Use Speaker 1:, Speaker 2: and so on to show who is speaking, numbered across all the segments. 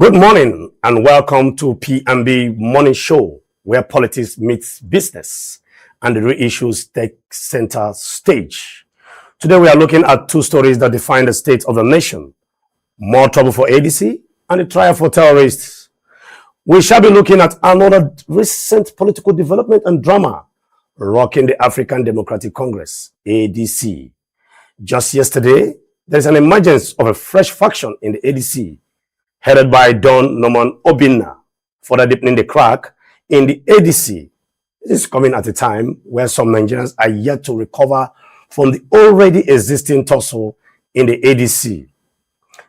Speaker 1: Good morning and welcome to P&B Morning Show, where politics meets business and the real issues take center stage. Today we are looking at two stories that define the state of the nation: more trouble for ADC and the trial for terrorists. We shall be looking at another recent political development and drama rocking the African Democratic Congress, ADC. Just yesterday, there is an emergence of a fresh faction in the ADC, headed by Don Norman Obinna, further deepening the crack in the ADC. This is coming at a time where some Nigerians are yet to recover from the already existing tussle in the ADC.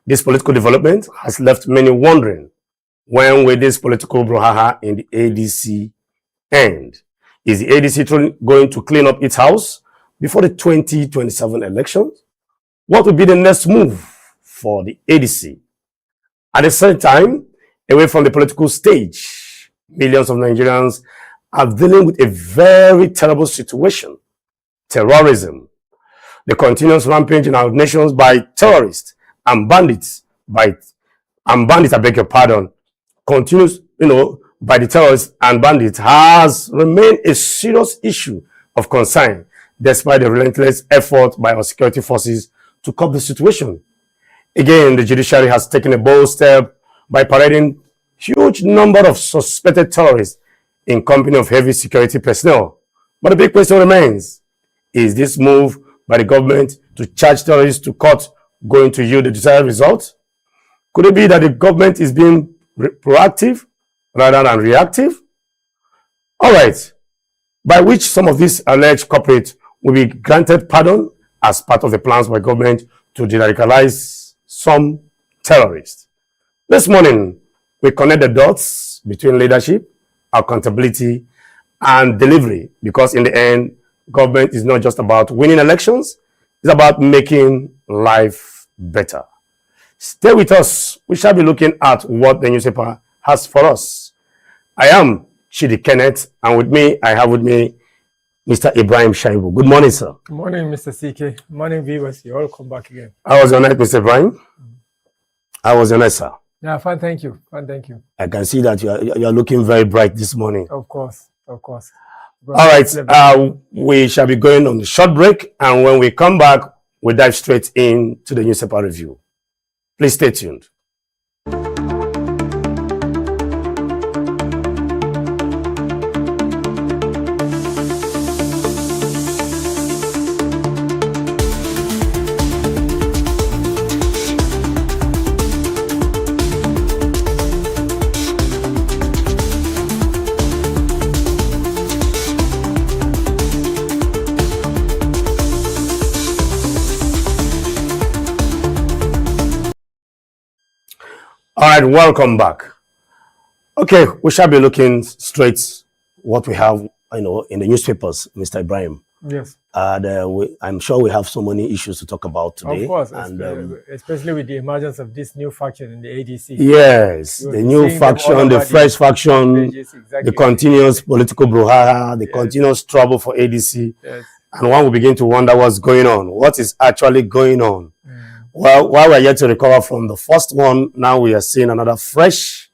Speaker 1: This political development has left many wondering, when will this political brouhaha in the ADC end? Is the ADC going to clean up its house before the 2027 elections? What will be the next move for the ADC? At the same time, away from the political stage, millions of Nigerians are dealing with a very terrible situation: terrorism. The continuous rampage in our nations by terrorists and bandits, I beg your pardon, continues, by the terrorists and bandits, has remained a serious issue of concern, despite the relentless effort by our security forces to curb the situation. Again, the judiciary has taken a bold step by parading huge number of suspected terrorists in company of heavy security personnel. But the big question remains: is this move by the government to charge terrorists to court going to yield the desired result? Could it be that the government is being proactive rather than reactive? All right, by which some of these alleged culprits will be granted pardon as part of the plans by government to de-radicalize some terrorists. This morning, we connect the dots between leadership, accountability, and delivery, because in the end, government is not just about winning elections, it's about making life better. Stay with us. We shall be looking at what the newspaper has for us. I am Chidi Kenneth, and I have with me Mr. Ibrahim Shaibu. Good morning, sir.
Speaker 2: Good morning, Mr. CK. Morning, viewers. You're all come back again.
Speaker 1: How was your night, Mr. Ibrahim? How was your night, sir?
Speaker 2: Yeah, fine, thank you. Fine, thank you.
Speaker 1: I can see that you are looking very bright this morning.
Speaker 2: Of course, of course.
Speaker 1: All right, we shall be going on a short break, and when we come back, we dive straight into the newspaper review. Please stay tuned. All right, welcome back. Okay, we shall be looking straight what we have, in the newspapers, Mr. Ibrahim.
Speaker 2: Yes.
Speaker 1: I'm sure we have so many issues to talk about today.
Speaker 2: Of course, and especially with the emergence of this new faction in the ADC.
Speaker 1: Yes, the new faction, the fresh faction, the continuous political brouhaha, the continuous trouble for ADC. Yes. And one will begin to wonder what's going on. What is actually going on? Well, while we're yet to recover from the first one, now we are seeing another fresh,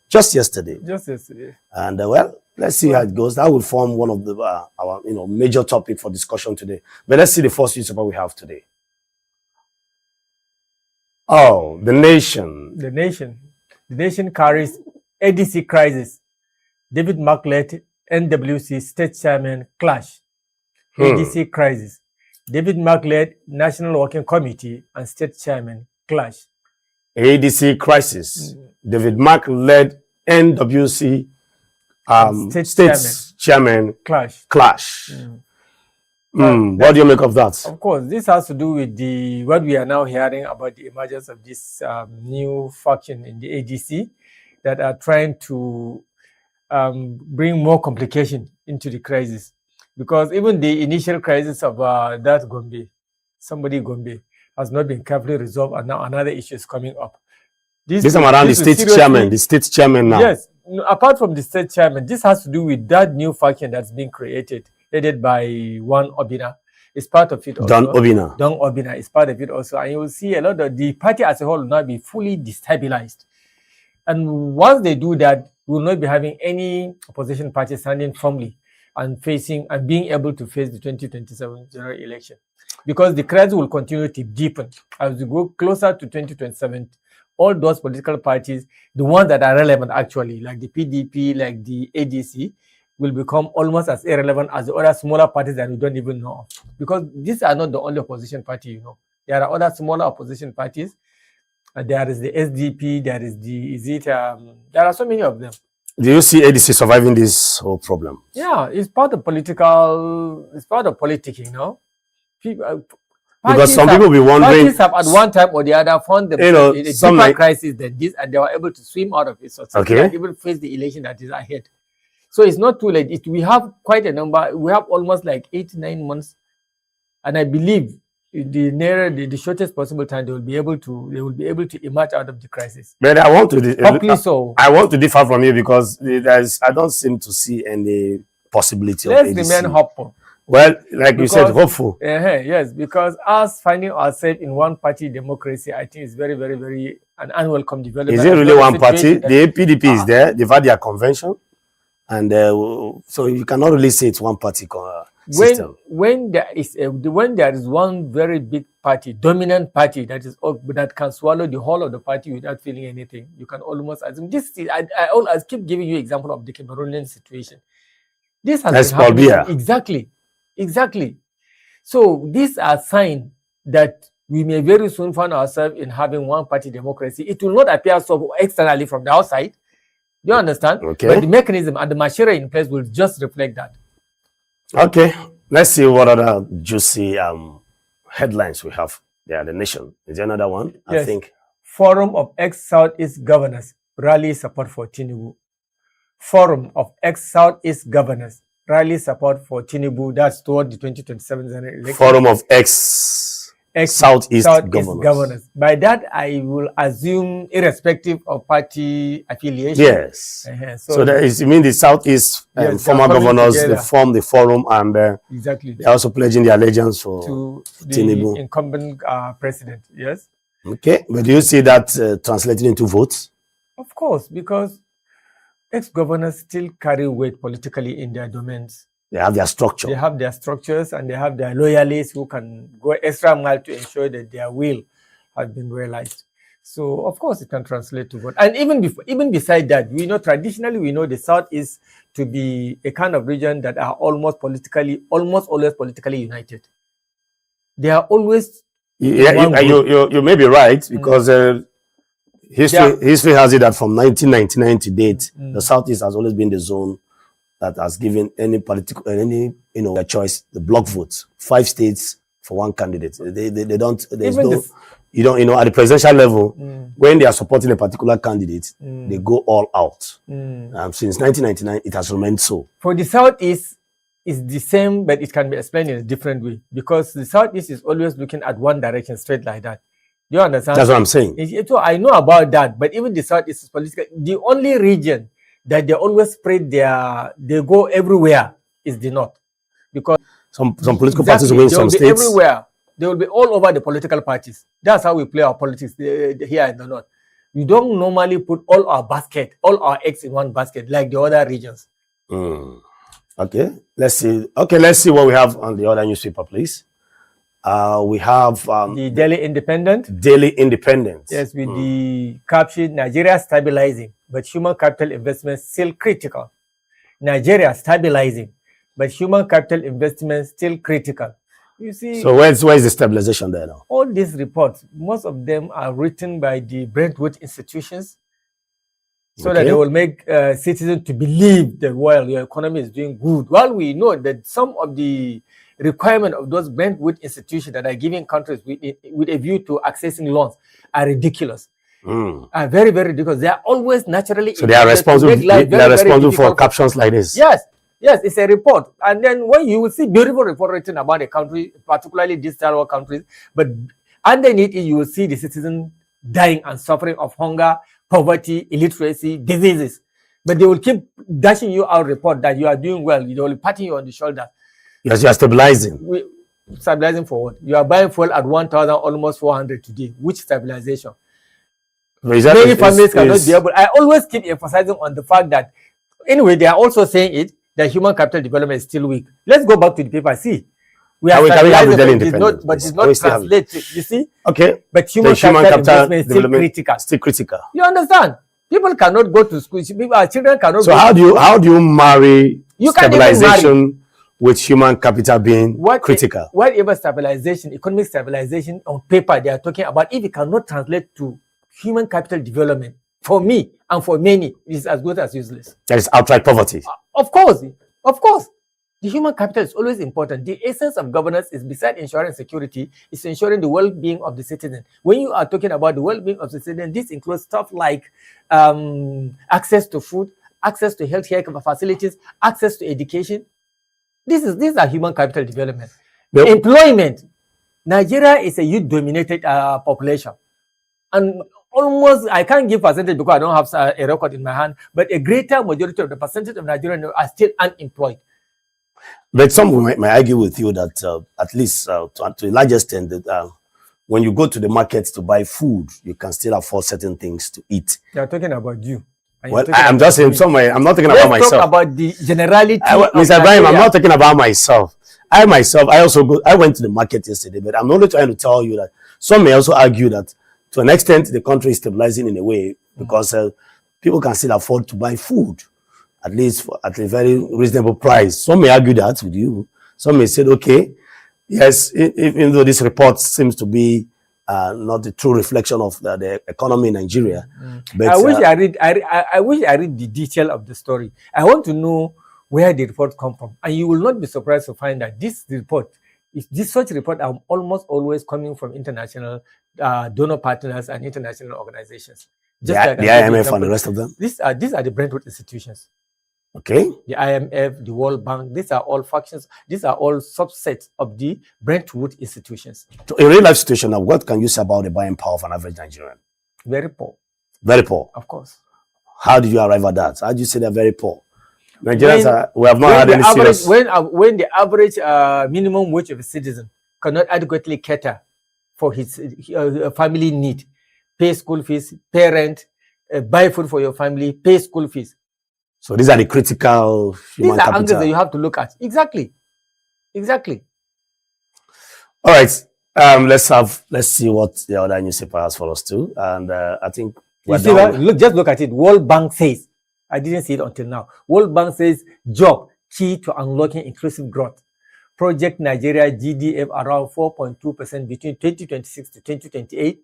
Speaker 1: just yesterday.
Speaker 2: Just yesterday.
Speaker 1: And well, let's see how it goes. That will form one of the our major topic for discussion today. But let's see the first newspaper we have today. Oh, The Nation.
Speaker 2: The Nation carries ADC crisis. David Mark-led NWC state chairman clash. ADC crisis. David Mark-led National Working Committee and State Chairman clash.
Speaker 1: ADC crisis. David Mark-led NWC State Chairman clash. What do you make of that?
Speaker 2: Of course, this has to do with what we are now hearing about the emergence of this new faction in the ADC that are trying to bring more complication into the crisis. Because even the initial crisis of somebody Gombe, has not been carefully resolved, and now another issue is coming up.
Speaker 1: This time around the state chairman now.
Speaker 2: Yes, apart from the state chairman, this has to do with that new faction that's being created, headed by one Obinna. It's part of it also.
Speaker 1: Don
Speaker 2: Obinna is part of it also. And you will see a lot of the party as a whole will now be fully destabilized. And once they do that, we will not be having any opposition party standing firmly and facing and being able to face the 2027 general election, because the crisis will continue to deepen as we go closer to 2027. All those political parties, the ones that are relevant actually, like the PDP, like the ADC, will become almost as irrelevant as the other smaller parties that we don't even know of. Because these are not the only opposition party, you know. There are other smaller opposition parties. There is the SDP, there is the, there are so many of them.
Speaker 1: Do you see ADC surviving this whole problem?
Speaker 2: Yeah, it's part of political, it's part of politicking, you know. People,
Speaker 1: because some people will be wondering.
Speaker 2: Parties have at one time or the other found themselves in a deeper crisis than this, and they were able to swim out of it. So they even face the election that is ahead. So it's not too late. We have quite a number. We have almost like 8-9 months, and I believe the shortest possible time they will be able to emerge out of the crisis.
Speaker 1: But I want to I want to differ from you because I don't seem to see any possibility.
Speaker 2: Let's remain hopeful.
Speaker 1: Well, like you said, hopeful.
Speaker 2: Yes, because us finding ourselves in one party democracy, I think is very, very, very an unwelcome development.
Speaker 1: Is it really one party? The PDP is there. They've had their convention, and so you cannot really say it's one party system.
Speaker 2: When there is one very big party, dominant party that can swallow the whole of the party without feeling anything, you can almost assume this. I keep giving you example of the Cameroonian situation. This has been happening. Exactly. So these are signs that we may very soon find ourselves in having one-party democracy. It will not appear so externally from the outside. Do you understand?
Speaker 1: Okay.
Speaker 2: But the mechanism and the machinery in place will just reflect that.
Speaker 1: Okay. Let's see what other juicy headlines we have. There, the Nation. Is there another one?
Speaker 2: Yes.
Speaker 1: I think.
Speaker 2: Forum of ex-Southeast governors rally support for Tinubu. Forum of ex-Southeast governors rally support for Tinubu. That's toward the 2027 general election.
Speaker 1: Forum of ex-Southeast governors.
Speaker 2: By that, I will assume irrespective of party affiliation.
Speaker 1: Yes. So that is, you mean the Southeast former governors, they form the forum, and
Speaker 2: exactly,
Speaker 1: they're also pledging their allegiance to Tinubu,
Speaker 2: the incumbent president. Yes.
Speaker 1: Okay. But do you see that translating into votes?
Speaker 2: Of course, because ex-governors still carry weight politically in their domains.
Speaker 1: They have their structure.
Speaker 2: They have their structures and they have their loyalists who can go extra mile to ensure that their will has been realized. So, of course, it can translate to vote. And even beside that, traditionally, we know the Southeast to be a kind of region that are almost always politically united. They are always...
Speaker 1: You may be right, because... History has it that from 1999 to date, the Southeast has always been the zone that has given any choice the block votes. 5 states for one candidate. They don't. There's no. At the presidential level, when they are supporting a particular candidate, they go all out. Since 1999, it has remained so. For the Southeast, it's the same, but it can be explained in a different way, because the Southeast is always looking at one direction, straight like that. You understand? That's what I'm saying. I know about that, but even the Southeast is political. The only region that they always spread they go everywhere is the North, because some political parties will win some states. Everywhere. They will be all over the political parties. That's how we play our politics here in the North. We don't normally put all our eggs in one basket like the other regions. Okay, let's see. Okay, let's see what we have on the other newspaper, please. We have the Daily Independent. Daily Independent. Yes, with the caption, Nigeria stabilizing, but human capital investments still critical. Nigeria stabilizing, but human capital investments still critical. You see. So where's the stabilization there now? All these reports, most of them are written by the Brentwood institutions, so that they will make citizens to believe that, well, your economy is doing good. Well, we know that some of the requirement of those Brentwood institutions that are giving countries with a view to accessing loans are ridiculous. Are very, very ridiculous. They are always naturally... So they are responsible, for captions like this? Yes, it's a report. And then when you will see beautiful report written about a country, particularly these third world countries, but underneath it, you will see the citizen dying and suffering of hunger, poverty, illiteracy, diseases. But they will keep dashing you out report that you are doing well. They will be patting you on the shoulder. Yes, you are stabilizing. Stabilizing for what? You are buying fuel at 1,000, almost 400 today. Which stabilization?
Speaker 2: Many families cannot be able. I always keep emphasizing on the fact that, anyway, they are also saying it, that human capital development is still weak. Let's go back to the paper. See, we are stabilizing, but it's not translated. You see?
Speaker 1: Okay.
Speaker 2: But human capital investment is still critical.
Speaker 1: Still critical.
Speaker 2: You understand? People cannot go to school. Our children cannot.
Speaker 1: So how do you marry stabilization with human capital being critical?
Speaker 2: Whatever stabilization, economic stabilization on paper they are talking about, if it cannot translate to human capital development, for me and for many, is as good as useless.
Speaker 1: That is outright poverty.
Speaker 2: Of course. The human capital is always important. The essence of governance is, beside ensuring security, is ensuring the well-being of the citizen. When you are talking about the well-being of the citizen, this includes stuff like access to food, access to healthcare facilities, access to education. These are human capital development. Yep. Employment. Nigeria is a youth-dominated population. And almost, I can't give percentage because I don't have a record in my hand, but a greater majority of the percentage of Nigerians are still unemployed.
Speaker 1: But some may argue with you that at least to a large extent, that when you go to the market to buy food, you can still afford certain things to eat.
Speaker 2: You're talking about you.
Speaker 1: Well, I'm just saying somewhere. I'm not talking about myself.
Speaker 2: Let's talk about the generality.
Speaker 1: Mr. Ibrahim, I'm not talking about myself. I went to the market yesterday, but I'm only trying to tell you that some may also argue that to an extent the country is stabilizing in a way because people can still afford to buy food, at least at a very reasonable price. Some may argue that with you. Some may say, okay, yes, even though this report seems to be not the true reflection of the economy in Nigeria. But
Speaker 2: I wish I read the detail of the story. I want to know where the report come from, and you will not be surprised to find that this report, such report are almost always coming from international donor partners and international organizations.
Speaker 1: Just like the IMF and the rest of them.
Speaker 2: These are the Brentwood institutions.
Speaker 1: Okay.
Speaker 2: The IMF, the World Bank, these are all factions. These are all subsets of the Brentwood institutions.
Speaker 1: So in real life situation now, what can you say about the buying power of an average Nigerian?
Speaker 2: Very poor.
Speaker 1: Very poor.
Speaker 2: Of course.
Speaker 1: How did you arrive at that? How do you say they're very poor? Nigerians we have not had any serious...
Speaker 2: When the average minimum wage of a citizen cannot adequately cater for his family need, pay school fees, pay rent, buy food for your family, pay school fees.
Speaker 1: So these are the critical human capital.
Speaker 2: These are angles that you have to look at. Exactly.
Speaker 1: All right. Let's see what the other newspaper has for us too. And I think
Speaker 2: just look at it. World Bank says, I didn't see it until now. World Bank says job key to unlocking inclusive growth. Project Nigeria GDP around 4.2% between 2026 to 2028.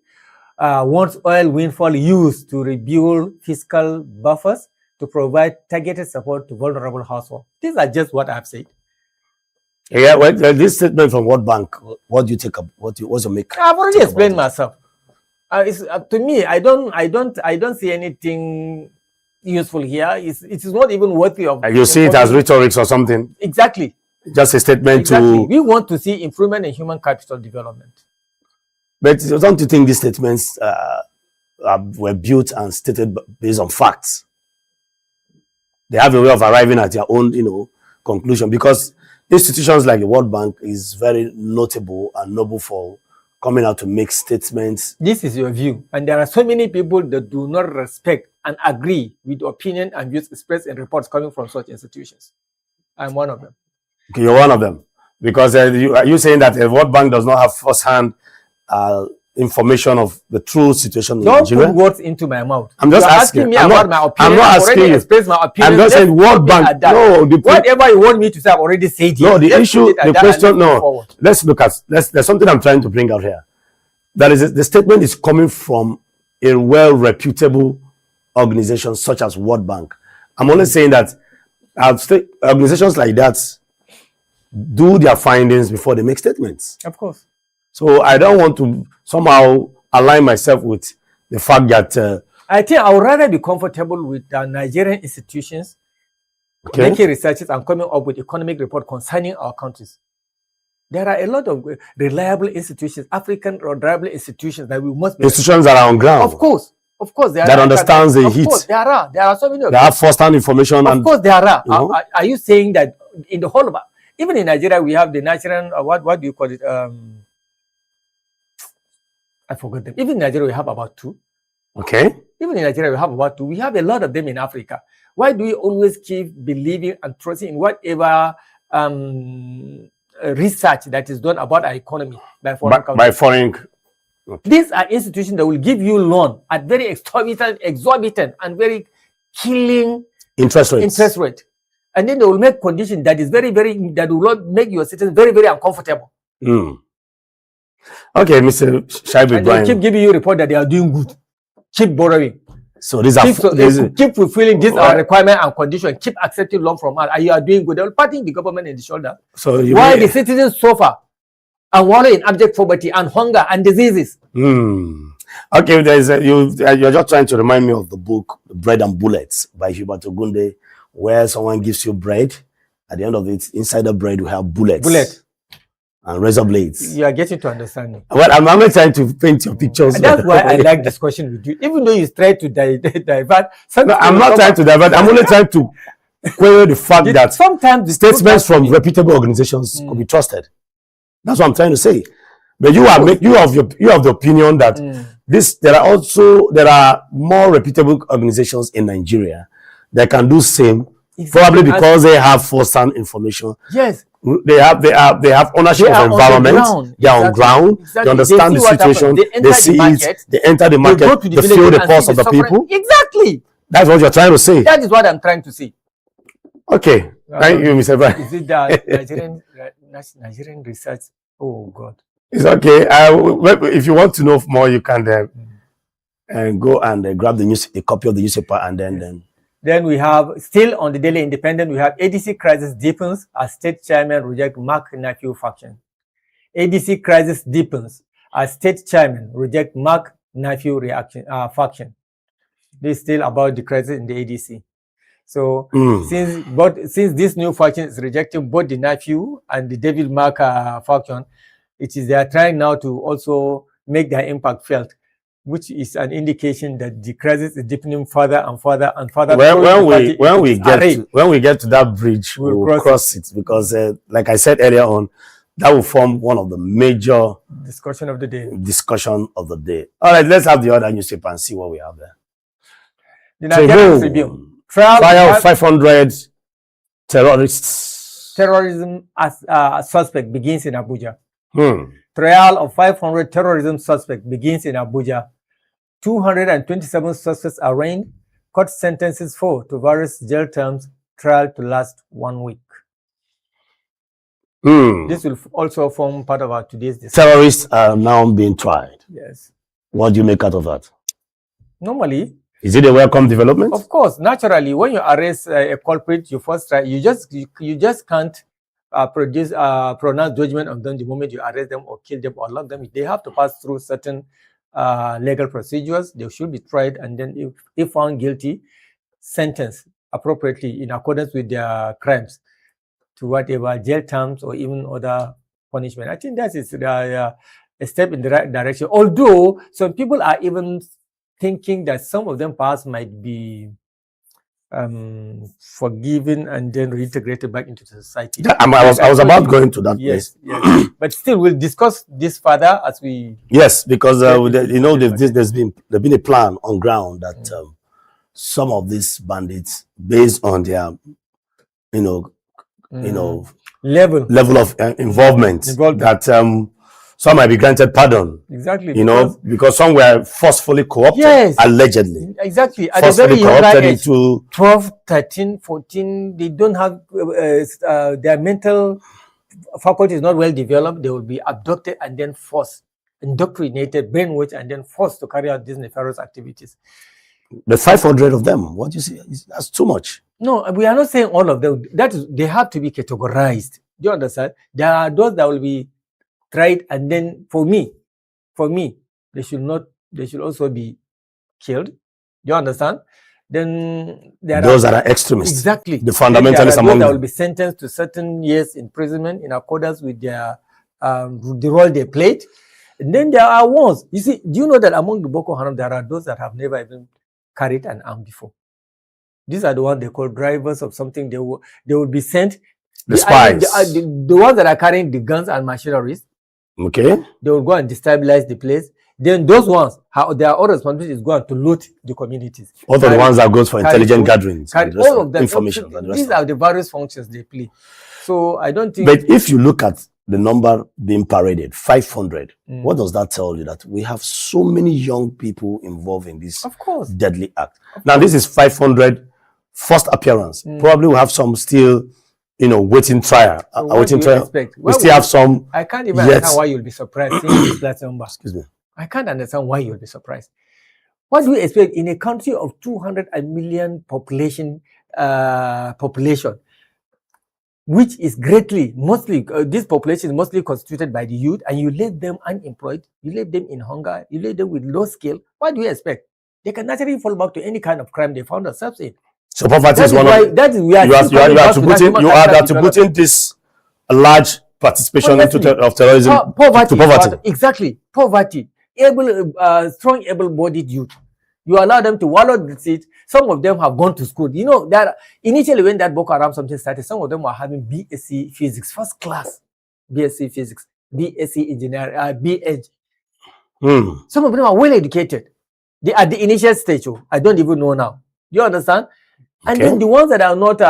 Speaker 2: Wants oil windfall used to rebuild fiscal buffers to provide targeted support to vulnerable households. These are just what I've said.
Speaker 1: Yeah, well, this statement from World Bank, what do you take up? What's your make?
Speaker 2: I've already explained myself. To me, I don't see anything useful here. It is not even worthy of.
Speaker 1: You see it as rhetoric or something.
Speaker 2: Exactly.
Speaker 1: Just a statement to.
Speaker 2: We want to see improvement in human capital development.
Speaker 1: But don't you think these statements were built and stated based on facts? They have a way of arriving at their own, conclusion, because institutions like the World Bank is very notable and noble for coming out to make statements.
Speaker 2: This is your view, and there are so many people that do not respect and agree with the opinion and views expressed in reports coming from such institutions. I'm one of them.
Speaker 1: Okay, you're one of them, because are you saying that the World Bank does not have first-hand information of the true situation in Nigeria?
Speaker 2: Don't put words into my mouth.
Speaker 1: I'm just asking
Speaker 2: me about my opinion.
Speaker 1: I'm not asking you.
Speaker 2: Expressed my opinion.
Speaker 1: I'm just saying World Bank. No,
Speaker 2: whatever you want me to say, I've already said it.
Speaker 1: No, the issue, the question. No, let's look at. There's something I'm trying to bring out here. That is, the statement is coming from a well-reputable organization such as World Bank. I'm only saying that organizations like that do their findings before they make statements.
Speaker 2: Of course.
Speaker 1: So I don't want to somehow align myself with the fact that...
Speaker 2: I think I would rather be comfortable with Nigerian institutions making researches and coming up with economic report concerning our countries. There are a lot of reliable institutions, African reliable institutions that we must be...
Speaker 1: Institutions that are on ground.
Speaker 2: Of course. There
Speaker 1: that understands the heat.
Speaker 2: Of course, there are so many of them.
Speaker 1: They have first-hand information.
Speaker 2: Of course, there are. Are you saying that in the whole of... Even in Nigeria, we have the Nigerian... what do you call it? I forgot them. Even in Nigeria, we have about 2.
Speaker 1: Okay.
Speaker 2: Even in Nigeria, we have about 2. We have a lot of them in Africa. Why do we always keep believing and trusting in whatever research that is done about our economy by foreign countries?
Speaker 1: By foreign.
Speaker 2: Okay. These are institutions that will give you loan at very exorbitant and very killing interest rate. And then they will make conditions that is very, that will not make your citizens very, very uncomfortable.
Speaker 1: Okay, Mr. Shaibu
Speaker 2: and they keep giving you report that they are doing good. Keep borrowing.
Speaker 1: So these
Speaker 2: keep fulfilling this requirement and condition. Keep accepting loan from us. And you are doing good. They will patting the government in the shoulder.
Speaker 1: So
Speaker 2: while the citizens suffer and wallow in abject poverty and hunger and diseases.
Speaker 1: Okay, you're just trying to remind me of the book Bread and Bullets by Hubert Ogunde, where someone gives you bread. At the end of it, inside the bread, we have bullets. And razor blades.
Speaker 2: You are getting to understand me.
Speaker 1: Well, I'm only trying to paint your pictures.
Speaker 2: And that's why I like discussion with you. Even though you try to divert.
Speaker 1: No, I'm not trying to divert. I'm only trying to query the fact that
Speaker 2: sometimes the
Speaker 1: statements from reputable organizations could be trusted. That's what I'm trying to say. But you have the opinion that there are more reputable organizations in Nigeria that can do same, probably because they have first-hand information.
Speaker 2: Yes.
Speaker 1: They have ownership of environment. They are on ground. Exactly. They understand the situation. They see it. They enter the market. They feel the pulse of the people.
Speaker 2: Exactly.
Speaker 1: That's what you're trying to say.
Speaker 2: That is what I'm trying to say.
Speaker 1: Okay. Thank you, Mr. Brian.
Speaker 2: Is it the Nigerian research? Oh God.
Speaker 1: It's okay. If you want to know more, you can go and grab a copy of the newspaper and then.
Speaker 2: Then we have, still on the Daily Independent, we have ADC crisis deepens as state chairman reject Mark Nephew faction. ADC crisis deepens as state chairman reject Mark Nephew faction. This is still about the crisis in the ADC. So since this new faction is rejecting both the Nephew and the David Mark faction, they are trying now to also make their impact felt, which is an indication that the crisis is deepening further and further and further.
Speaker 1: When we get to that bridge, we'll cross it because, like I said earlier on, that will form one of the major
Speaker 2: discussion of the day.
Speaker 1: All right, let's have the other newspaper and see what we have there.
Speaker 2: The Nigerian Tribune.
Speaker 1: Trial of 500 terrorists.
Speaker 2: Terrorism as suspect begins in Abuja. Trial of 500 terrorism suspects begins in Abuja. 227 suspects arraigned, court sentences 4 to various jail terms, trial to last 1 week. This will also form part of our today's discussion.
Speaker 1: Terrorists are now being tried.
Speaker 2: Yes.
Speaker 1: What do you make out of that?
Speaker 2: Normally.
Speaker 1: Is it a welcome development?
Speaker 2: Of course. Naturally, when you arrest a culprit, you first try. You just can't pronounce judgment on them the moment you arrest them or kill them or lock them. They have to pass through certain legal procedures. They should be tried, and then if found guilty, sentenced appropriately in accordance with their crimes to whatever jail terms or even other punishment. I think that is a step in the right direction. Although some people are even thinking that some of them perhaps might be forgiven and then reintegrated back into the society.
Speaker 1: I was about going to that place.
Speaker 2: Yes. But still, we'll discuss this further as we.
Speaker 1: Yes, because there's been a plan on ground that some of these bandits, based on their level of involvement, that some might be granted pardon.
Speaker 2: Exactly.
Speaker 1: Because some were forcefully co-opted,
Speaker 2: yes,
Speaker 1: allegedly.
Speaker 2: Exactly. At
Speaker 1: forcefully
Speaker 2: a very young age,
Speaker 1: into
Speaker 2: 12, 13, 14, they don't have their mental faculty is not well developed. They will be abducted and then forced, indoctrinated, brainwashed, and then forced to carry out these nefarious activities.
Speaker 1: The 500 of them, what you see, that's too much.
Speaker 2: No, we are not saying all of them. They have to be categorized. Do you understand? There are those that will be tried, and then for me, they should also be killed. Do you understand? Then there
Speaker 1: those that are extremists.
Speaker 2: Exactly.
Speaker 1: The fundamentalists among them
Speaker 2: will be sentenced to certain years imprisonment in accordance with their the role they played. And then there are ones. You see, do you know that among the Boko Haram there are those that have never even carried an arm before? These are the ones they call drivers of something. They will be sent.
Speaker 1: The spies.
Speaker 2: The ones that are carrying the guns and machineries.
Speaker 1: Okay.
Speaker 2: They will go and destabilize the place. then those ones, their own responsibility is going to loot the communities.
Speaker 1: What are the ones that goes for intelligent gatherings?
Speaker 2: All of them.
Speaker 1: Information.
Speaker 2: These are the various functions they play. So I don't think.
Speaker 1: But if you look at the number being paraded, 500, what does that tell you? That we have so many young people involved in this deadly act. Now, this is 500 first appearance. Probably we have some still, waiting trial. Waiting trial. We still have some.
Speaker 2: I can't even understand why you'll be surprised seeing this last number.
Speaker 1: Excuse me.
Speaker 2: I can't understand why you'll be surprised. What do you expect in a country of 200 million population, which is this population is mostly constituted by the youth, and you leave them unemployed, you leave them in hunger, you leave them with low skill? What do you expect? They can naturally fall back to any kind of crime they found themselves in.
Speaker 1: So poverty is one of that is you are attributing this large participation of terrorism to poverty.
Speaker 2: Exactly, poverty. Strong, able-bodied youth. You allow them to wallow the seat. Some of them have gone to school. That initially when that Boko Haram something started, some of them were having BSc physics, first class BSc physics, BSc engineering, BH. Some of them are well educated. They are at the initial stage. I don't even know now. You understand? Okay. And then the ones that are not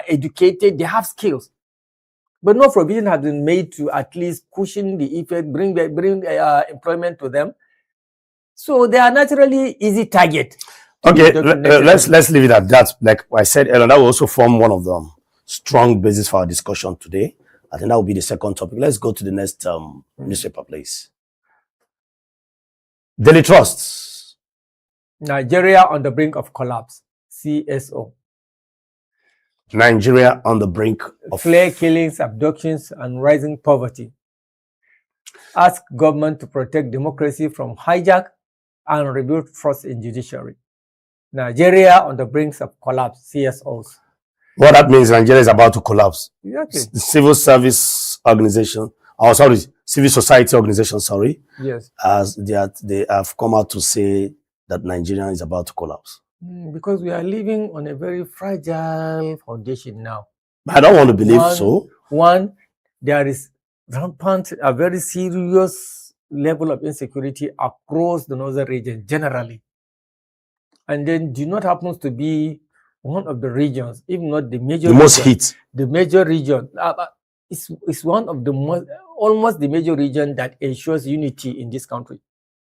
Speaker 2: educated, they have skills, but no provision has been made to at least cushion the effect, bring employment to them. So they are naturally easy target.
Speaker 1: Okay, let's leave it at that. Like I said earlier, that will also form one of the strong basis for our discussion today. I think that will be the second topic. Let's go to the next newspaper, please. Daily Trusts.
Speaker 2: Nigeria on the brink of collapse. CSO.
Speaker 1: Nigeria on the brink of
Speaker 2: flare killings, abductions, and rising poverty. Ask government to protect democracy from hijack and rebuild trust in judiciary. Nigeria on the brink of collapse. CSOs.
Speaker 1: What that means, Nigeria is about to collapse.
Speaker 2: Exactly.
Speaker 1: The civil service organization, civil society organization,
Speaker 2: yes,
Speaker 1: as they have come out to say that Nigeria is about to collapse.
Speaker 2: Because we are living on a very fragile foundation now.
Speaker 1: I don't want to believe so.
Speaker 2: One, there is rampant, a very serious level of insecurity across the northern region generally. And then do not happens to be one of the regions, if not the major
Speaker 1: most hit.
Speaker 2: The major region. It's one of the almost the major region that ensures unity in this country.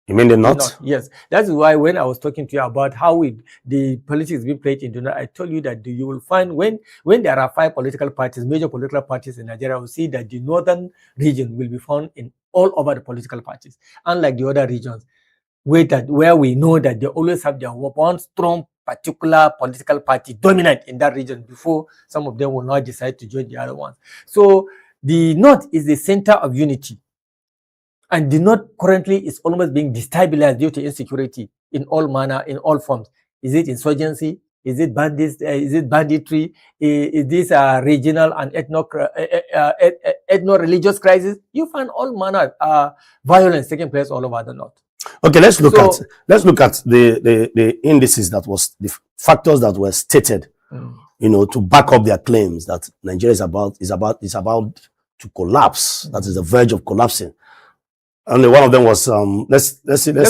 Speaker 1: You mean the North?
Speaker 2: Yes. That's why when I was talking to you about how the politics being played in the North, I told you that you will find when there are 5 political parties, major political parties in Nigeria, will see that the northern region will be found in all over the political parties, unlike the other regions, where we know that they always have their one strong particular political party dominant in that region before some of them will not decide to join the other ones. So the North is the center of unity. And the North currently is almost being destabilized due to insecurity in all manner, in all forms. Is it insurgency? Is it bandits? Is it banditry? Is this regional and ethno-religious crisis? You find all manner of violence taking place all over the North.
Speaker 1: Okay, let's look at the indices that was the factors that were stated, to back up their claims that Nigeria is about to collapse. That is the verge of collapsing. Only one of them was let's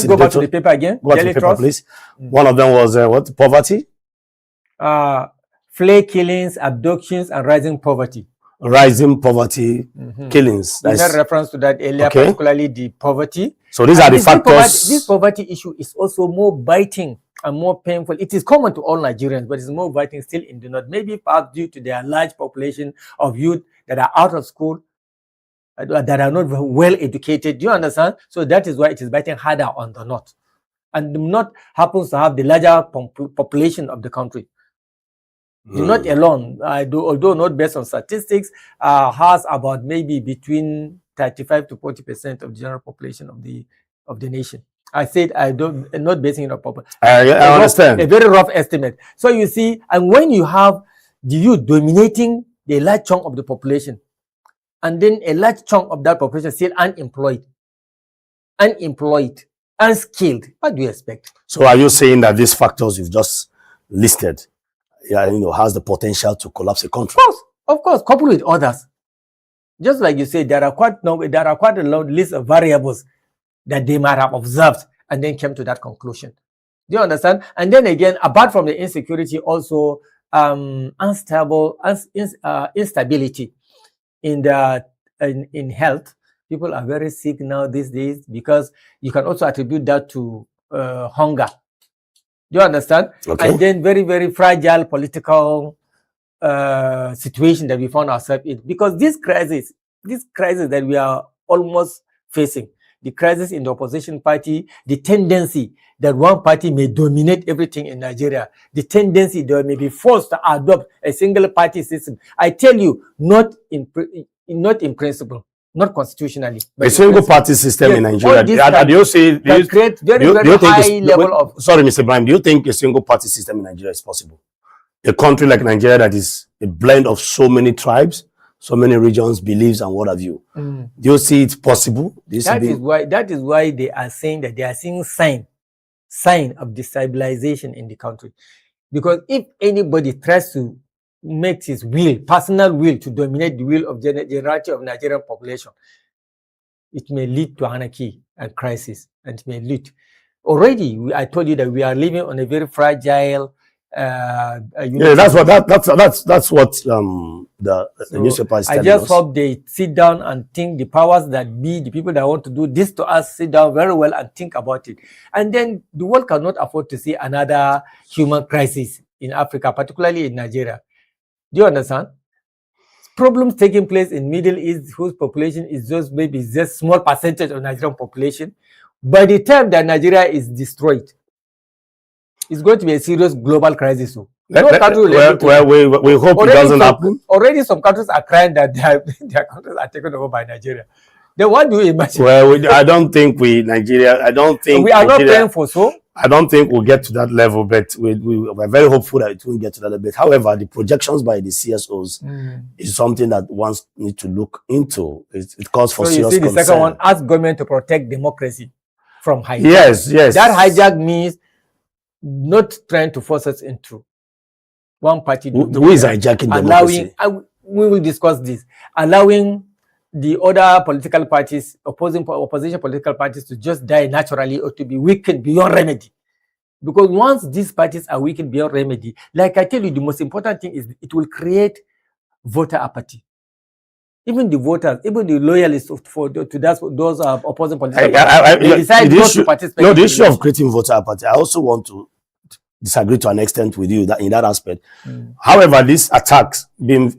Speaker 2: go back to the paper again.
Speaker 1: Go back to the paper, please. One of them was what? Poverty.
Speaker 2: Flare killings, abductions, and rising poverty.
Speaker 1: Rising poverty, killings.
Speaker 2: We made reference to that earlier, particularly the poverty.
Speaker 1: So these are the factors.
Speaker 2: This poverty issue is also more biting and more painful. It is common to all Nigerians, but it's more biting still in the North. Maybe perhaps due to their large population of youth that are out of school, that are not well educated. Do you understand? So that is why it is biting harder on the North. And the North happens to have the larger population of the country. The North alone, although not based on statistics, has about maybe between 35 to 40% of the general population of the nation. I said I'm not basing it on population.
Speaker 1: I understand.
Speaker 2: A very rough estimate. So you see, and when you have the youth dominating the large chunk of the population, and then a large chunk of that population still unemployed, unskilled, what do you expect?
Speaker 1: So are you saying that these factors you've just listed, has the potential to collapse a country?
Speaker 2: Of course, coupled with others. Just like you said, there are quite a long list of variables that they might have observed and then came to that conclusion. Do you understand? And then again, apart from the insecurity, also instability in the in health. People are very sick now these days because you can also attribute that to hunger. Do you understand?
Speaker 1: Okay.
Speaker 2: And then very, very fragile political situation that we found ourselves in, because this crisis that we are almost facing, the crisis in the opposition party, the tendency that one party may dominate everything in Nigeria, the tendency that may be forced to adopt a single party system. I tell you, not in principle, not constitutionally,
Speaker 1: but a single party system in Nigeria. Do you say
Speaker 2: create very high level of?
Speaker 1: Sorry, Mr. Ibrahim. Do you think a single party system in Nigeria is possible? A country like Nigeria that is a blend of so many tribes, so many regions, beliefs, and what have you. Do you see it possible?
Speaker 2: That is why they are saying that they are seeing sign of destabilization in the country. Because if anybody tries to make his personal will to dominate the will of the majority of Nigerian population, it may lead to anarchy and crisis, and it may lead. Already, I told you that we are living on a very fragile.
Speaker 1: That's what the newspaper is telling us.
Speaker 2: I just hope they sit down and think, the powers that be, the people that want to do this to us, sit down very well and think about it. And then the world cannot afford to see another human crisis in Africa, particularly in Nigeria. Do you understand? Problems taking place in Middle East, whose population is just maybe just small percentage of Nigerian population. By the time that Nigeria is destroyed, it's going to be a serious global crisis. So
Speaker 1: we hope it doesn't happen.
Speaker 2: Already some countries are crying that their countries are taken over by Nigeria. Then what do you imagine?
Speaker 1: Well, I don't think we are not
Speaker 2: praying for so.
Speaker 1: I don't think we'll get to that level, but we're very hopeful that it won't get to that level. However, the projections by the CSOs is something that one needs to look into. It calls for serious concern.
Speaker 2: The second one, ask government to protect democracy from hijack.
Speaker 1: Yes.
Speaker 2: That hijack means not trying to force us into one party.
Speaker 1: Who is hijacking democracy?
Speaker 2: We will discuss this. Allowing the other political parties, opposition political parties, to just die naturally or to be weakened beyond remedy. Because once these parties are weakened beyond remedy, like I tell you, the most important thing is it will create voter apathy. Even the voters, even the loyalists to those opposing political parties, they decide not to participate.
Speaker 1: No, the issue of creating voter apathy, I also want to disagree to an extent with you in that aspect. However, these attacks being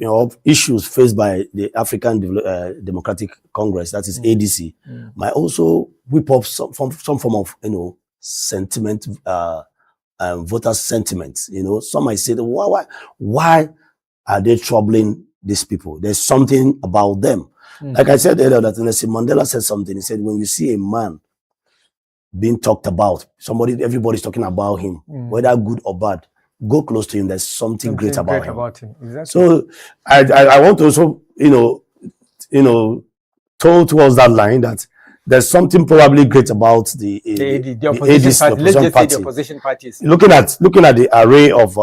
Speaker 1: issues faced by the African Democratic Congress, that is ADC, might also whip up some form of sentiment, voter sentiments. Some might say, why are they troubling these people? There's something about them. Like I said earlier, that Nelson Mandela said something. He said, when you see a man being talked about, everybody's talking about him, whether good or bad, go close to him. There's something great about him.
Speaker 2: Exactly.
Speaker 1: So I want to also, told towards that line that there's something probably great about the
Speaker 2: opposition parties.
Speaker 1: Looking at the array of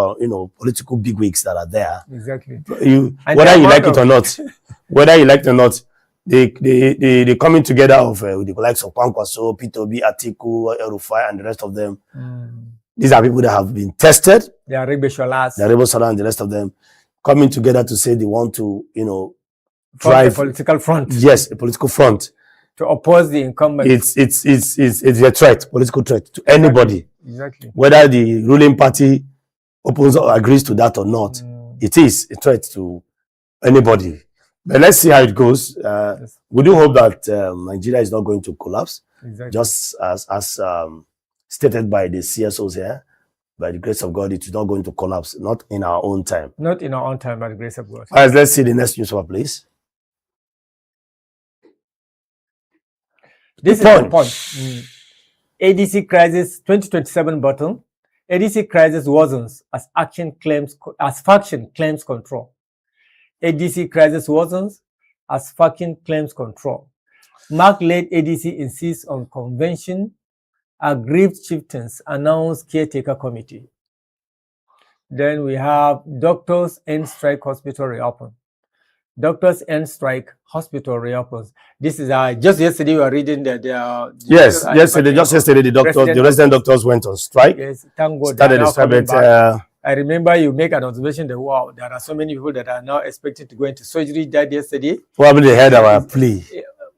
Speaker 1: political bigwigs that are there.
Speaker 2: Exactly.
Speaker 1: Whether you like it or not, the coming together of the likes of Kwankwaso, P2B, Atiku, El-Rufai, and the rest of them. These are people that have been tested.
Speaker 2: They are Rebe Sholas,
Speaker 1: and the rest of them coming together to say they want to,
Speaker 2: drive a political front.
Speaker 1: Yes, a political front
Speaker 2: to oppose the incumbent.
Speaker 1: It's a threat, political threat to anybody.
Speaker 2: Exactly.
Speaker 1: Whether the ruling party opposes or agrees to that or not, it is a threat to anybody. But let's see how it goes. We do hope that Nigeria is not going to collapse, just as stated by the CSOs here. By the grace of God, it is not going to collapse. Not in our own time.
Speaker 2: Not in our own time, by the grace of God.
Speaker 1: All right, let's see the next newspaper, please.
Speaker 2: This is the point. ADC crisis 2027 button. ADC crisis worsens as faction claims control. ADC crisis worsens as faction claims control. Mark-led ADC insists on convention. Aggrieved chieftains announce caretaker committee. Then we have doctors end strike, hospital reopen. Doctors end strike, hospital reopens. This is just yesterday we were reading that
Speaker 1: yes, just yesterday the resident doctors went on strike.
Speaker 2: Yes, thank God.
Speaker 1: Started the strike.
Speaker 2: I remember you make an observation that wow, there are so many people that are now expected to go into surgery that yesterday.
Speaker 1: Probably they heard our plea.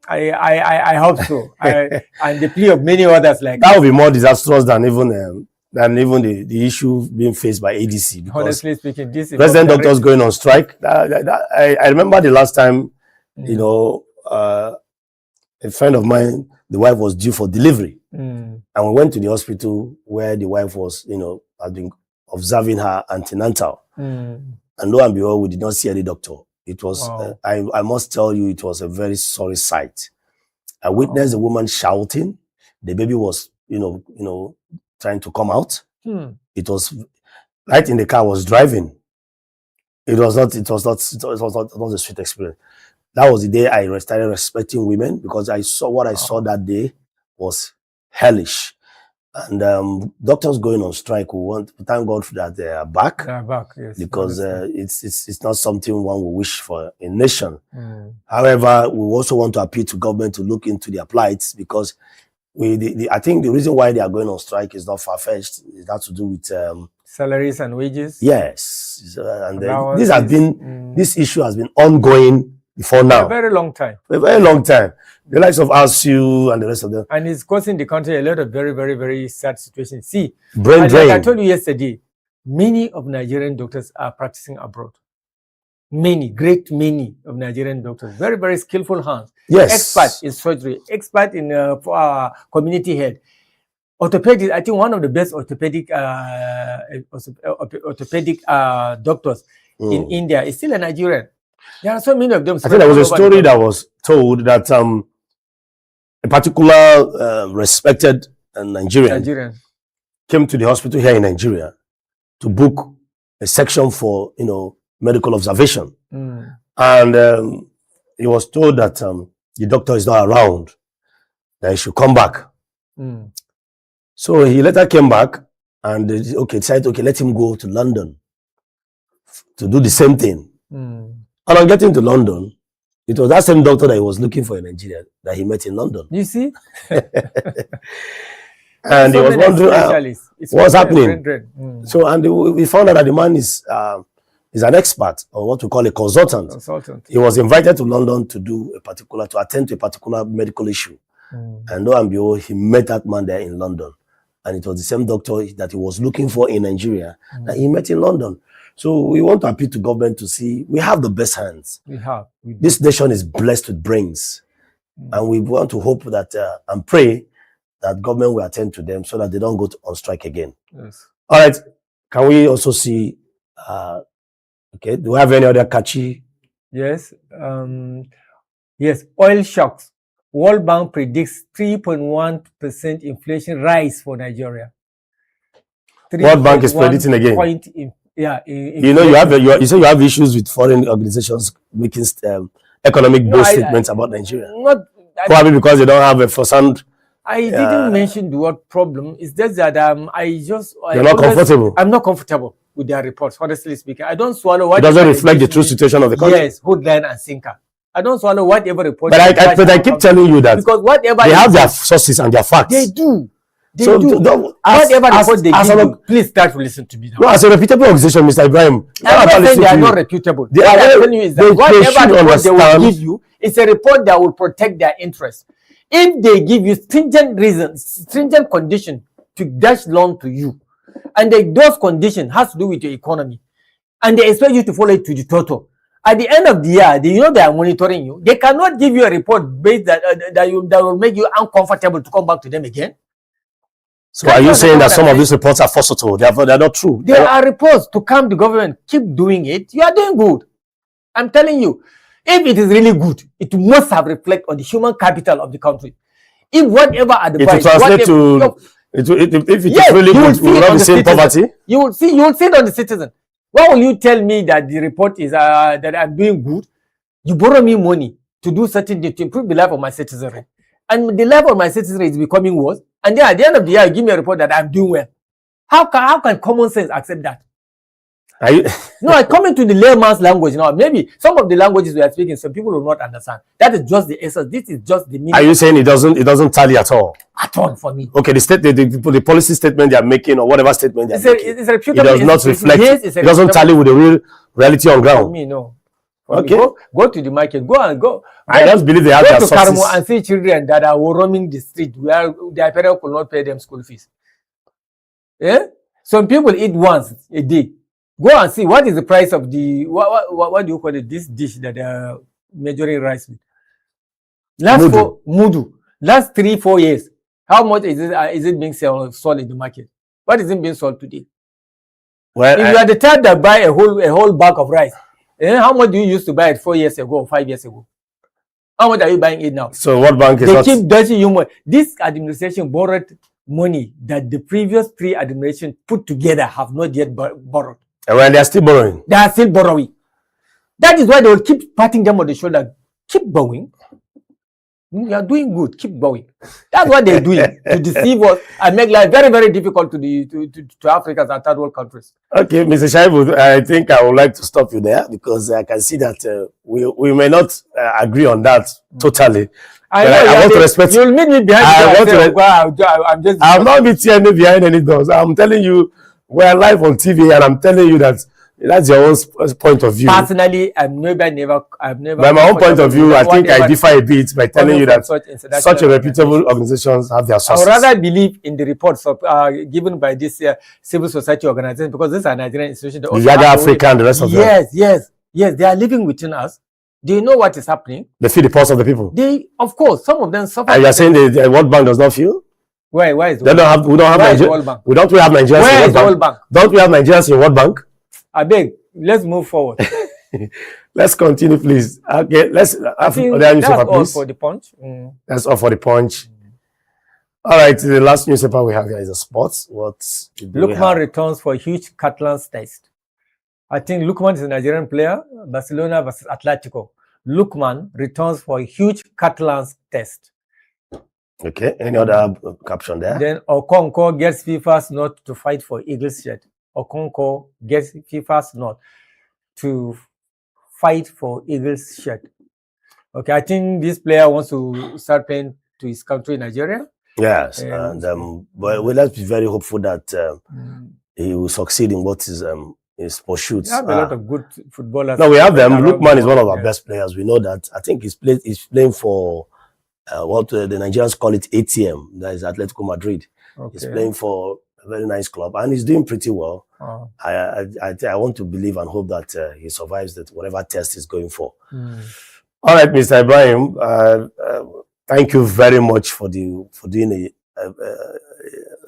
Speaker 2: I hope so. And the plea of many others like
Speaker 1: that would be more disastrous than even the issue being faced by ADC. Because
Speaker 2: honestly speaking, this is
Speaker 1: resident doctors going on strike. I remember the last time, you know, a friend of mine, the wife was due for delivery, and we went to the hospital where the wife was, you know, had been observing her antenatal, and lo and behold, we did not see any doctor. It was, wow. I must tell you, it was a very sorry sight. I witnessed the woman shouting. The baby was, you know, trying to come out. It was right in the car. Was driving. It was not a sweet experience. That was the day I started respecting women, because I saw what I saw that day was hellish. And doctors going on strike, we want to thank God that they are back.
Speaker 2: They are back, yes.
Speaker 1: Because it's not something one will wish for a nation. However, we also want to appeal to government to look into their plights, because I think the reason why they are going on strike is not far-fetched. It has to do with
Speaker 2: salaries and wages.
Speaker 1: Yes, and this issue has been ongoing before now.
Speaker 2: A very long time.
Speaker 1: A very long time. The likes of RCU and the rest of them.
Speaker 2: And it's causing the country a lot of very, very, very sad situations. See,
Speaker 1: brain drain.
Speaker 2: Like I told you yesterday, many of Nigerian doctors are practicing abroad. Many of Nigerian doctors, very, very skillful hands.
Speaker 1: Yes.
Speaker 2: Expert in surgery, expert in community health. Orthopedic, I think one of the best orthopedic doctors in India is still a Nigerian. There are so many of them.
Speaker 1: I think there was a story that was told that a particular respected Nigerian came to the hospital here in Nigeria to book a section for, you know, medical observation. And he was told that the doctor is not around, that he should come back. So he later came back and decided, okay, let him go to London to do the same thing. And on getting to London, it was that same doctor that he was looking for in Nigeria that he met in London.
Speaker 2: You see?
Speaker 1: And he was wondering what's happening. So, and we found out that the man is an expert, or what we call a consultant. He was invited to London to attend to a particular medical issue. And lo and behold, he met that man there in London. And it was the same doctor that he was looking for in Nigeria that he met in London. So we want to appeal to government to see, we have the best hands. This nation is blessed with brains. And we want to hope that and pray that government will attend to them so that they don't go on strike again.
Speaker 2: Yes.
Speaker 1: All right. Can we also see, okay, do we have any other catchy?
Speaker 2: Yes. Yes, oil shocks. World Bank predicts 3.1% inflation rise for Nigeria.
Speaker 1: World Bank is predicting again. You know, you say you have issues with foreign organizations making economic bold statements about Nigeria. Probably because they don't have a first-hand.
Speaker 2: I didn't mention the word problem. It's just that
Speaker 1: you're not comfortable.
Speaker 2: I'm not comfortable with their reports, honestly speaking. I don't swallow what.
Speaker 1: It doesn't reflect the true situation of the country.
Speaker 2: Yes, hood, line, and sinker. I don't swallow whatever report.
Speaker 1: But I keep telling you that
Speaker 2: because whatever
Speaker 1: they have their sources and their facts.
Speaker 2: They do.
Speaker 1: Whatever
Speaker 2: report they give you, please start to listen to me now.
Speaker 1: No, as a reputable organization, Mr. Ibrahim,
Speaker 2: I'm not saying they are not reputable. What I'm telling you is that whatever report they will give you, it's a report that will protect their interests. If they give you stringent reasons, stringent conditions to dash loan to you, and those conditions has to do with your economy, and they expect you to follow it to the total. At the end of the year, they are monitoring you. They cannot give you a report based that will make you uncomfortable to come back to them again.
Speaker 1: So are you saying that some of these reports are false? They're not true?
Speaker 2: There are reports to calm the government. Keep doing it. You are doing good. I'm telling you, if it is really good, it must have reflected on the human capital of the country. If whatever advice,
Speaker 1: it will translate to, if it is really good, we will not be seeing poverty.
Speaker 2: You will see it on the citizen. Why will you tell me that the report is that I'm doing good? You borrow me money to do certain things to improve the life of my citizenry, and the life of my citizenry is becoming worse. And then at the end of the year, you give me a report that I'm doing well. How can common sense accept that?
Speaker 1: Are you?
Speaker 2: No, I come into the layman's language now. Maybe some of the languages we are speaking, some people will not understand. That is just the essence. This is just the meaning.
Speaker 1: Are you saying it doesn't tally at all?
Speaker 2: At all for me.
Speaker 1: Okay, the policy statement they are making or whatever statement they are making,
Speaker 2: it's a
Speaker 1: it does not reflect.
Speaker 2: Yes,
Speaker 1: it doesn't tally with the real reality on ground.
Speaker 2: For me, no.
Speaker 1: Okay.
Speaker 2: Go to the market. Go.
Speaker 1: I just believe they have their sources.
Speaker 2: Go to Karmo and see children that are roaming the street where their parents could not pay them school fees. Yeah? Some people eat once a day. Go and see what is the price of the what do you call it? This dish that they are measuring rice with. Last 3-4 years, how much is it being sold in the market? What is it being sold today?
Speaker 1: Well,
Speaker 2: if you are the type that buy a whole bag of rice, how much do you used to buy it 4 years ago or 5 years ago? How much are you buying it now?
Speaker 1: So what bank is
Speaker 2: they keep dodging you more. This administration borrowed money that the previous 3 administrations put together have not yet borrowed.
Speaker 1: And when they are still borrowing.
Speaker 2: They are still borrowing. That is why they will keep patting them on the shoulder. Keep borrowing. You are doing good. Keep going. That's what they're doing to deceive us and make life very, very difficult to Africans and third world countries. Okay,
Speaker 1: Mr. Shaibu, I think I would like to stop you there because I can see that we may not agree on that totally. I want to respect.
Speaker 2: You'll meet me behind the door.
Speaker 1: I'm not meeting you behind any doors. I'm telling you, we're live on TV, and I'm telling you that that's your own point of view.
Speaker 2: Personally, I've never.
Speaker 1: By my own point of view, I think I differ a bit by telling you that such a reputable organizations have their sources.
Speaker 2: I would rather believe in the reports of, given by this civil society organization, because this is a Nigerian institution.
Speaker 1: The Yaga Africa and the rest of them.
Speaker 2: Yes. They are living within us. They know what is happening.
Speaker 1: They feel the pulse of the people.
Speaker 2: Of course, some of them suffer.
Speaker 1: And you are saying the World Bank does not feel?
Speaker 2: Why is
Speaker 1: we don't have Nigerians. Don't we have Nigerians in World Bank? Don't we have Nigerians in World Bank?
Speaker 2: I beg, let's move forward.
Speaker 1: Let's continue, please. Okay, let's.
Speaker 2: That's all for the punch.
Speaker 1: That's all for the punch. All right, the last newspaper we have here is the sports.
Speaker 2: Lukman returns for a huge Catalans test. I think Lukman is a Nigerian player. Barcelona versus Atletico. Lukman returns for a huge Catalans test.
Speaker 1: Okay, any other caption there?
Speaker 2: Then Okonkwo gets FIFA's nod to fight for Eagles shirt. Okonkwo gets FIFA's nod to fight for Eagles shirt. Okay, I think this player wants to start playing to his country, Nigeria.
Speaker 1: Yes, but let's be very hopeful that he will succeed in what his pursuits.
Speaker 2: We have a lot of good footballers.
Speaker 1: No, we have them. Lukman is one of our best players. We know that. I think he's playing for what the Nigerians call it ATM. That is Atletico Madrid. Okay. He's playing for a very nice club and he's doing pretty well. Oh. I want to believe and hope that he survives that whatever test he's going for. All right, Mr. Ibrahim, thank you very much for doing a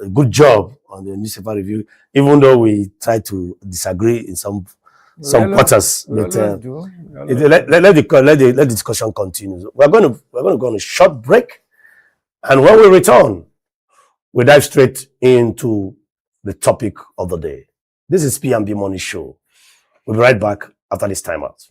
Speaker 1: good job on the newspaper review, even though we try to disagree in some quarters. But let the discussion continue. We're going to go on a short break, and when we return, we dive straight into the topic of the day. This is P&B Morning Show. We'll be right back after this timeout.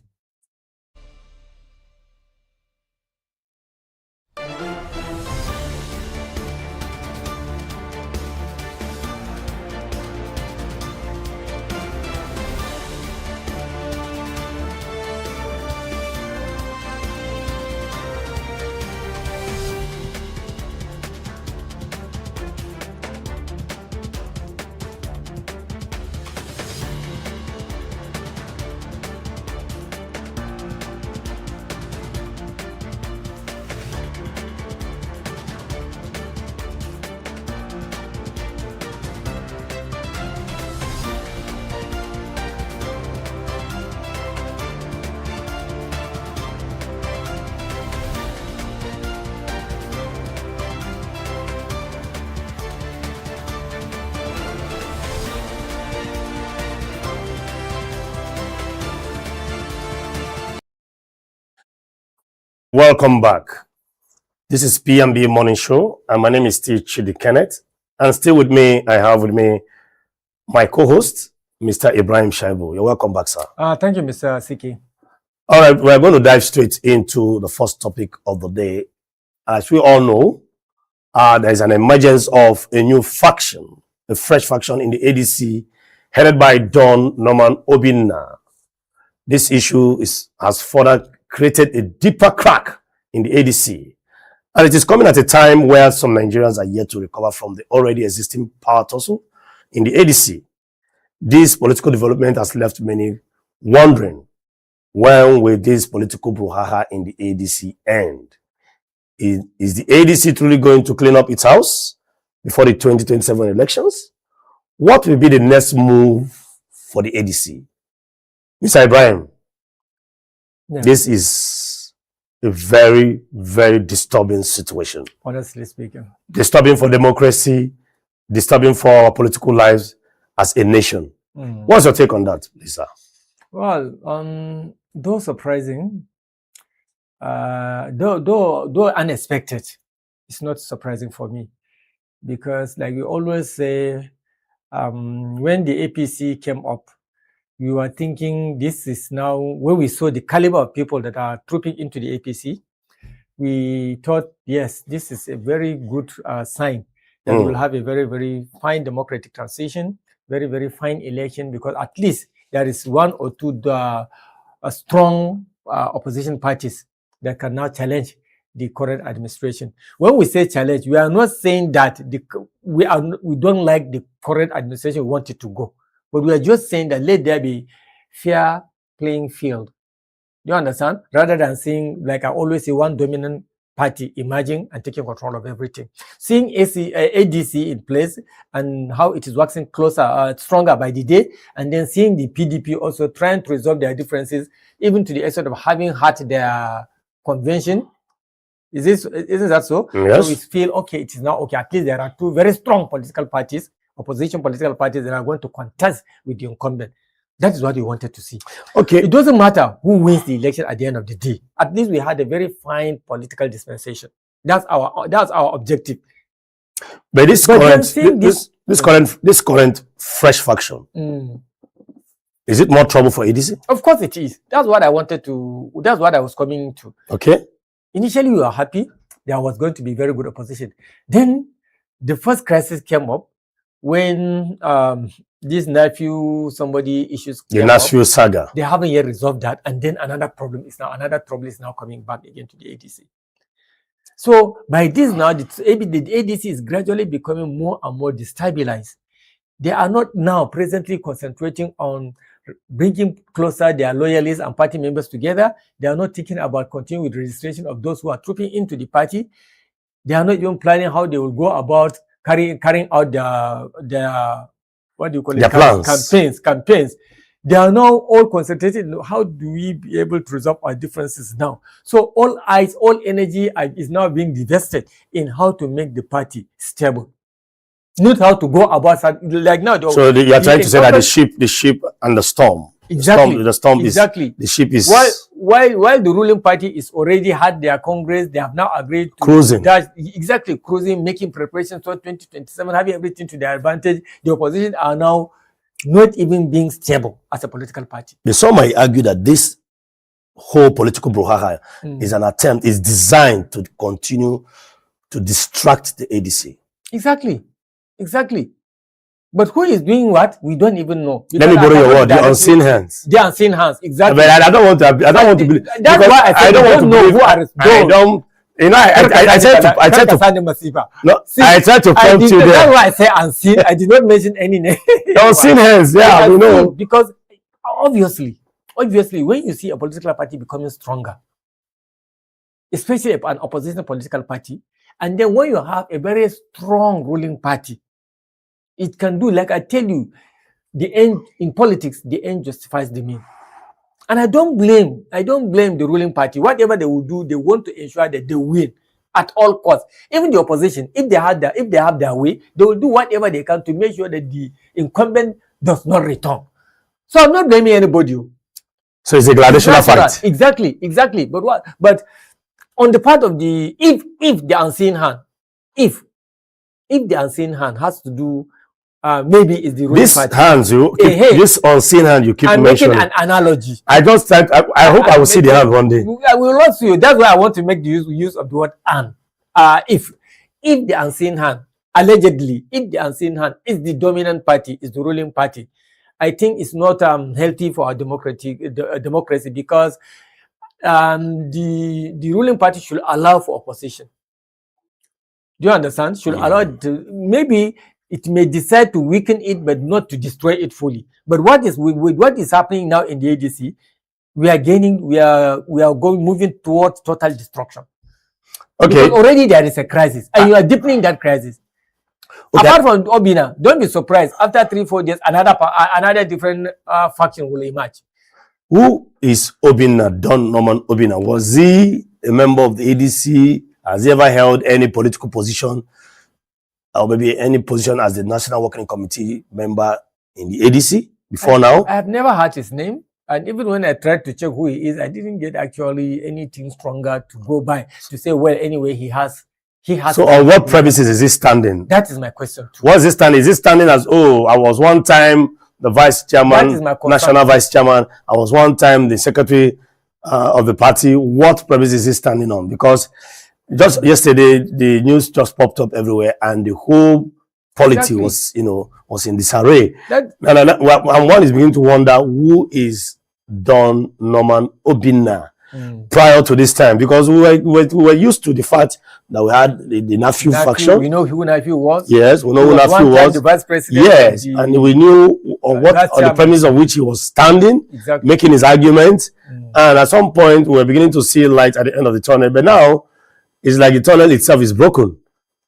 Speaker 1: Welcome back. This is P&B Morning Show, and my name is Steve Chidi Kenneth. And still with me, I have with me my co-host, Mr. Ibrahim Shaibu. You're welcome back, sir.
Speaker 2: Thank you, Mr. Siki.
Speaker 1: All right, we're going to dive straight into the first topic of the day. As we all know, there is an emergence of a new faction, a fresh faction in the ADC headed by Don Norman Obinna. This issue has further created a deeper crack in the ADC, and it is coming at a time where some Nigerians are yet to recover from the already existing power tussle in the ADC. This political development has left many wondering, when will this political brouhaha in the ADC end? Is the ADC truly going to clean up its house before the 2027 elections? What will be the next move for the ADC? Mr. Ibrahim, this is a very, very disturbing situation.
Speaker 2: Honestly speaking.
Speaker 1: Disturbing for democracy, disturbing for our political lives as a nation. What's your take on that, Lisa?
Speaker 2: Well, though surprising, though unexpected, it's not surprising for me, because like we always say, when the APC came up, we were thinking this is now, when we saw the caliber of people that are trooping into the APC, we thought, yes, this is a very good sign that we will have a very, very fine democratic transition, very, very fine election, because at least there is one or two strong opposition parties that can now challenge the current administration. When we say challenge, we are not saying that we don't like the current administration, we want it to go. But we are just saying that let there be fair playing field. You understand? Rather than saying, like I always say, one dominant party emerging and taking control of everything. Seeing ADC in place and how it is waxing closer, stronger by the day, and then seeing the PDP also trying to resolve their differences, even to the extent of having had their convention. Isn't that so?
Speaker 1: Yes.
Speaker 2: So we feel, okay, it is now okay. At least there are two very strong political parties, opposition political parties, that are going to contest with the incumbent. That is what we wanted to see.
Speaker 1: Okay.
Speaker 2: It doesn't matter who wins the election at the end of the day. At least we had a very fine political dispensation. That's our objective.
Speaker 1: But this current fresh faction, is it more trouble for ADC?
Speaker 2: Of course it is. That's what I was coming to.
Speaker 1: Okay.
Speaker 2: Initially we were happy there was going to be very good opposition. Then the first crisis came up when this nephew somebody issues
Speaker 1: the nephew saga.
Speaker 2: They haven't yet resolved that, and then another trouble is now coming back again to the ADC. So by this now, the ADC is gradually becoming more and more destabilized. They are not now presently concentrating on bringing closer their loyalists and party members together. They are not thinking about continuing with registration of those who are trooping into the party. They are not even planning how they will go about carrying out their what do you call it? Campaigns. They are now all concentrated on how do we be able to resolve our differences now. So all eyes, all energy is now being divested in how to make the party stable. Not how to go about like now.
Speaker 1: So you are trying to say that the ship and the storm.
Speaker 2: Exactly.
Speaker 1: The storm
Speaker 2: exactly.
Speaker 1: is the ship is
Speaker 2: while the ruling party is already had their congress, they have now agreed to
Speaker 1: cruising.
Speaker 2: Cruising, making preparations for 2027, having everything to their advantage. The opposition are now not even being stable as a political party.
Speaker 1: Some might argue that this whole political brouhaha is designed to continue to distract the ADC.
Speaker 2: Exactly. But who is doing what? We don't even know.
Speaker 1: Let me borrow your word. The unseen hands.
Speaker 2: The unseen hands. Exactly.
Speaker 1: But I don't want to believe.
Speaker 2: That's why I don't want to know who are.
Speaker 1: I tried to prompt you there.
Speaker 2: That's why I say unseen. I did not mention any name.
Speaker 1: The unseen hands. Yeah, we know.
Speaker 2: Because obviously, when you see a political party becoming stronger, especially an opposition political party, and then when you have a very strong ruling party, it can do, like I tell you, the end in politics, the end justifies the mean. And I don't blame the ruling party. Whatever they will do, they want to ensure that they win at all costs. Even the opposition, if they have their way, they will do whatever they can to make sure that the incumbent does not return. So I'm not blaming anybody.
Speaker 1: So it's a gladiatorial fight.
Speaker 2: Exactly. But on the part of the if the unseen hand, if the unseen hand has to do. Maybe it's the ruling party.
Speaker 1: This unseen hand you keep mentioning.
Speaker 2: I'm making an analogy.
Speaker 1: I hope I will see the hand one day.
Speaker 2: I will not see you. That's why I want to make the use of the word "and." If the unseen hand, allegedly, if the unseen hand is the dominant party, is the ruling party, I think it's not healthy for our democracy, because the ruling party should allow for opposition. Do you understand? Should allow it to, maybe it may decide to weaken it, but not to destroy it fully. But what is with what is happening now in the ADC? We are moving towards total destruction.
Speaker 1: Okay.
Speaker 2: Because already there is a crisis, and you are deepening that crisis. Okay. Apart from Obina, don't be surprised. After 3-4 days, another different faction will emerge.
Speaker 1: Who is Obina? Don Norman Obina. Was he a member of the ADC? Has he ever held any political position, or maybe any position as the National Working Committee member in the ADC before now?
Speaker 2: I have never heard his name. And even when I tried to check who he is, I didn't get actually anything stronger to go by to say, well, anyway, he has.
Speaker 1: So on what premises is he standing?
Speaker 2: That is my question too.
Speaker 1: What is he standing? Is he standing as, oh, I was one time the vice chairman, national vice chairman. I was one time the secretary of the party. What premises is he standing on? Because just yesterday, the news just popped up everywhere, and the whole polity was in disarray. And one is beginning to wonder, who is Don Norman Obina prior to this time, because we were used to the fact that we had the nephew faction.
Speaker 2: We know who nephew was.
Speaker 1: Yes, we know who nephew was.
Speaker 2: The vice president.
Speaker 1: Yes, and we knew on the premise of which he was standing, making his arguments. And at some point, we were beginning to see light at the end of the tunnel. But now, it's like the tunnel itself is broken.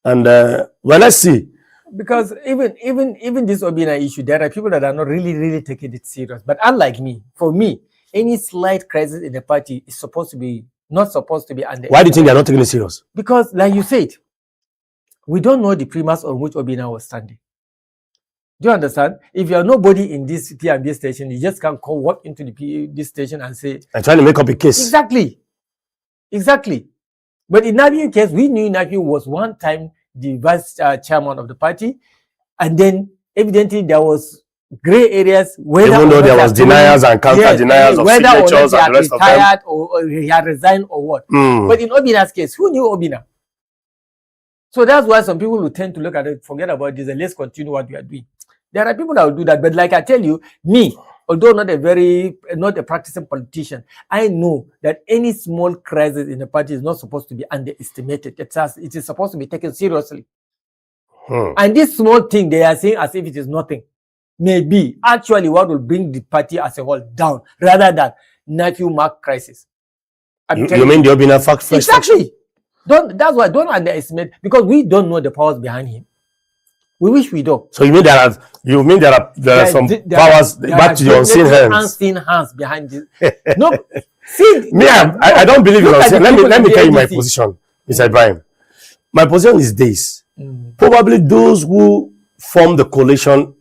Speaker 1: And well, let's see.
Speaker 2: Because even this Obina issue, there are people that are not really taking it serious. But unlike me, for me, any slight crisis in the party is not supposed to be under.
Speaker 1: Why do you think they're not taking it serious?
Speaker 2: Because, like you said, we don't know the premise on which Obina was standing. Do you understand? If you are nobody in this P&B station, you just can't walk into this station and say...
Speaker 1: And trying to make up a case.
Speaker 2: Exactly. But in Nafi's case, we knew Nafi was one time the vice chairman of the party, and then evidently there was gray areas,
Speaker 1: even though there was deniers and counter deniers of signatures and the rest of them,
Speaker 2: or he had resigned or what. But in Obina's case, who knew Obina? So that's why some people will tend to look at it, forget about this, and let's continue what we are doing. There are people that will do that, but like I tell you, me, although not a practicing politician, I know that any small crisis in the party is not supposed to be underestimated. It is supposed to be taken seriously. And this small thing they are saying as if it is nothing may be actually what will bring the party as a whole down, rather than nephew mark crisis.
Speaker 1: You mean the Obina fact?
Speaker 2: Exactly. That's why don't underestimate, because we don't know the powers behind him. We wish we do.
Speaker 1: So you mean there are some powers back to your unseen hands?
Speaker 2: Unseen hands behind this. No, see,
Speaker 1: me, I don't believe in unseen. Let me tell you my position, Mr. Ibrahim. My position is this: probably those who formed the coalition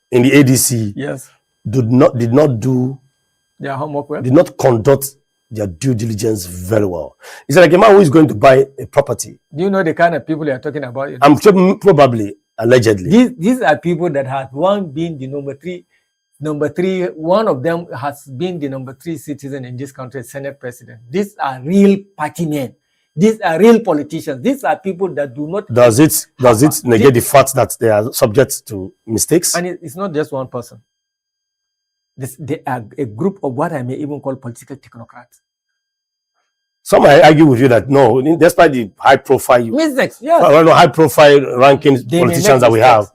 Speaker 1: in the ADC, did not do
Speaker 2: their homework well,
Speaker 1: did not conduct their due diligence very well. It's like a man who is going to buy a property.
Speaker 2: Do you know the kind of people you are talking about?
Speaker 1: I'm sure, probably. Allegedly,
Speaker 2: these are people that have one been the number three. One of them has been the number 3 citizen in this country, Senate president. These are real party men. These are real politicians. These are people that do not.
Speaker 1: Does it negate the fact that they are subject to mistakes?
Speaker 2: And it's not just one person. They are a group of what I may even call political technocrats.
Speaker 1: Some might argue with you that no, despite the high profile ranking politicians that we have,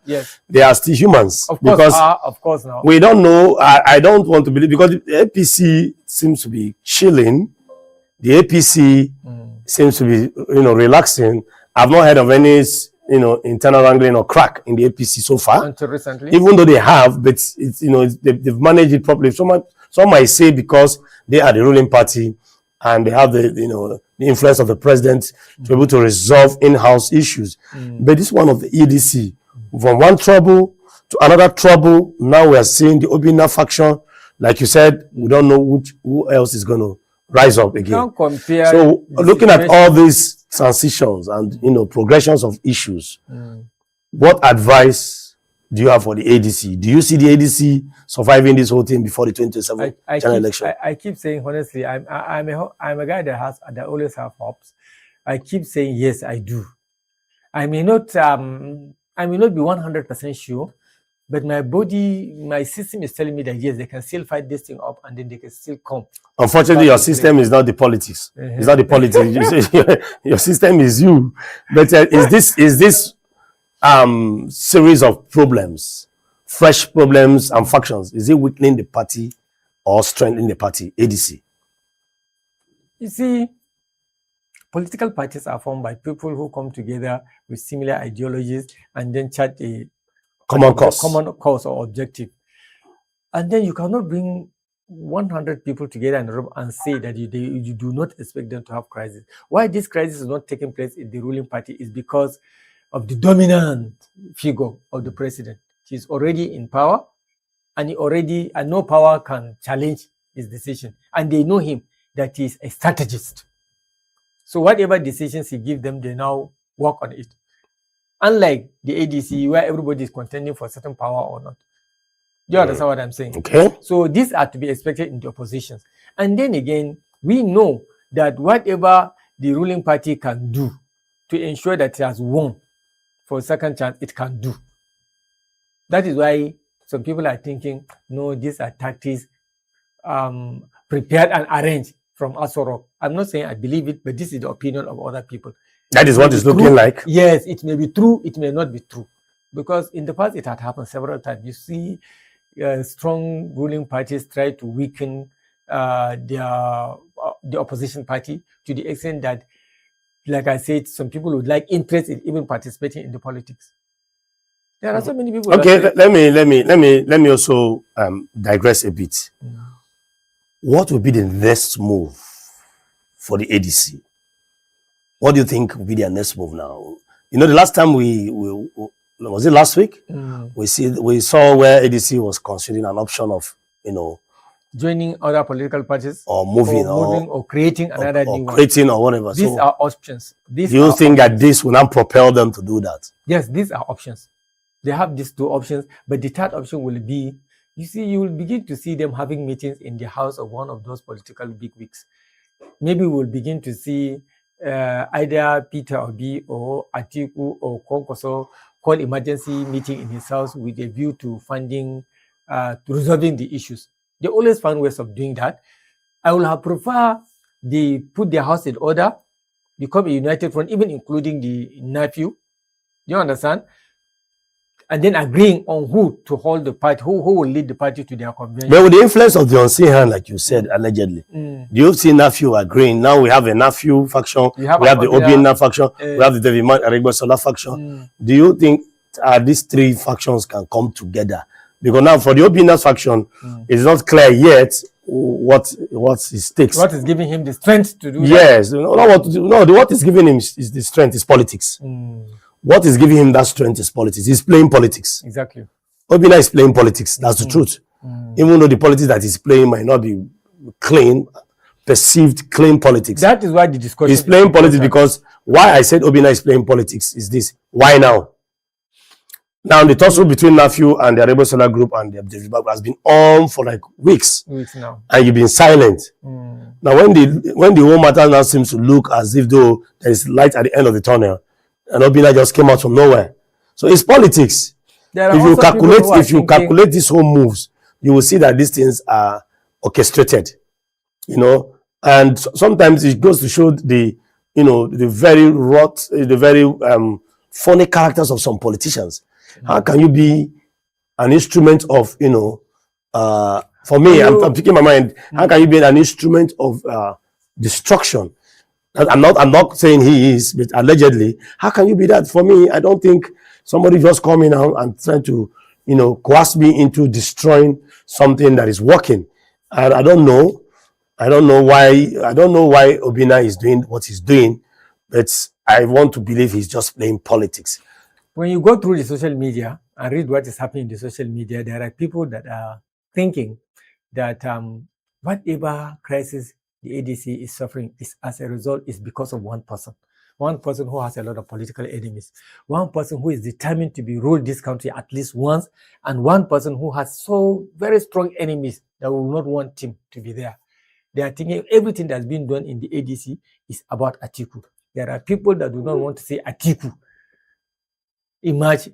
Speaker 1: they are still humans.
Speaker 2: Of course now.
Speaker 1: We don't know. I don't want to believe, because the APC seems to be chilling. The APC seems to be relaxing. I've not heard of any internal wrangling or crack in the APC so far.
Speaker 2: Until recently.
Speaker 1: Even though they have, but they've managed it properly. Some might say because they are the ruling party, and they have the influence of the president to be able to resolve in-house issues. But this is one of the EDC. From one trouble to another trouble, now we are seeing the Obina faction. Like you said, we don't know who else is going to rise up again. So looking at all these transitions and progressions of issues, what advice do you have for the ADC? Do you see the ADC surviving this whole thing before the 2027 general election?
Speaker 2: I keep saying, honestly, I'm a guy that always have hopes. I keep saying yes, I do. I may not be 100% sure, But my body, my system is telling me that yes, they can still fight this thing up and then they can still come.
Speaker 1: Unfortunately, your system is not the politics. It's not the politics. Your system is you. But is this series of problems, fresh problems and factions, is it weakening the party or strengthening the party, ADC?
Speaker 2: You see, political parties are formed by people who come together with similar ideologies and then chart a common cause or objective. And then you cannot bring 100 people together in a room and say that you do not expect them to have crisis. Why this crisis is not taking place in the ruling party is because of the dominant figure of the president. He's already in power, and no power can challenge his decision. And they know him that he's a strategist. So whatever decisions he gives them, they now work on it. Unlike the ADC, where everybody is contending for certain power or not. Do you understand what I'm saying?
Speaker 1: Okay.
Speaker 2: So these are to be expected in the oppositions. And then again, we know that whatever the ruling party can do to ensure that it has won for a second chance, it can do. That is why some people are thinking, no, these are tactics prepared and arranged from Asorok. I'm not saying I believe it, but this is the opinion of other people.
Speaker 1: That is what it's looking like?
Speaker 2: Yes, it may be true, it may not be true. Because in the past, it had happened several times. You see strong ruling parties try to weaken the opposition party to the extent that, like I said, some people would like interest in even participating in the politics. There are so many people.
Speaker 1: Okay, let me also digress a bit. What will be the next move for the ADC? What do you think will be their next move now? You know, the last time was it last week? We saw where ADC was considering an option of,
Speaker 2: joining other political parties
Speaker 1: or moving
Speaker 2: or creating another new one.
Speaker 1: Creating or whatever.
Speaker 2: These are options.
Speaker 1: Do you think that this will not propel them to do that?
Speaker 2: Yes, these are options. They have these two options, but the third option will be, you will begin to see them having meetings in the house of one of those political bigwigs. Maybe we'll begin to see either Peter Obi or Atiku or Konkoso call emergency meeting in his house with a view to funding, to resolving the issues. They always find ways of doing that. I would have preferred they put their house in order, become a united front, even including the nephew. You understand? And then agreeing on who to hold the party, who will lead the party to their convention.
Speaker 1: But with the influence of the unseen hand, like you said, allegedly, do you see nephew agreeing? Now we have a nephew faction, we have the Obina faction, we have the David Arigbasola faction. Do you think these three factions can come together? Because now for the Obina faction, it's not clear yet what his takes.
Speaker 2: What is giving him the strength to do that?
Speaker 1: Yes. What is giving him is the strength is politics. What is giving him that strength is politics. He's playing politics.
Speaker 2: Exactly.
Speaker 1: Obina is playing politics. That's the truth. Even though the politics that he's playing might not be clean, perceived clean politics.
Speaker 2: That is why the discussion
Speaker 1: is playing politics, because why I said Obina is playing politics is this. Why now? Now the tussle between Nephew and the Arebo Solar Group and the Abdul has been on for like weeks
Speaker 2: now,
Speaker 1: and you've been silent. Now when the whole matter now seems to look as if though there is light at the end of the tunnel, and Obina just came out from nowhere. So it's politics. If you calculate these whole moves, you will see that these things are orchestrated. And sometimes it goes to show the very funny characters of some politicians. How can you be an instrument of, for me, I'm thinking in my mind, how can you be an instrument of destruction? I'm not saying he is, but allegedly, how can you be that? For me, I don't think somebody just coming out and trying to, coerce me into destroying something that is working. And I don't know why Obina is doing what he's doing, but I want to believe he's just playing politics.
Speaker 2: When you go through the social media and read what is happening in the social media, there are people that are thinking that whatever crisis the ADC is suffering is as a result is because of one person who has a lot of political enemies, one person who is determined to rule this country at least once, and one person who has so very strong enemies that will not want him to be there. They are thinking everything that's been done in the ADC is about Atiku. There are people that do not want to see Atiku emerge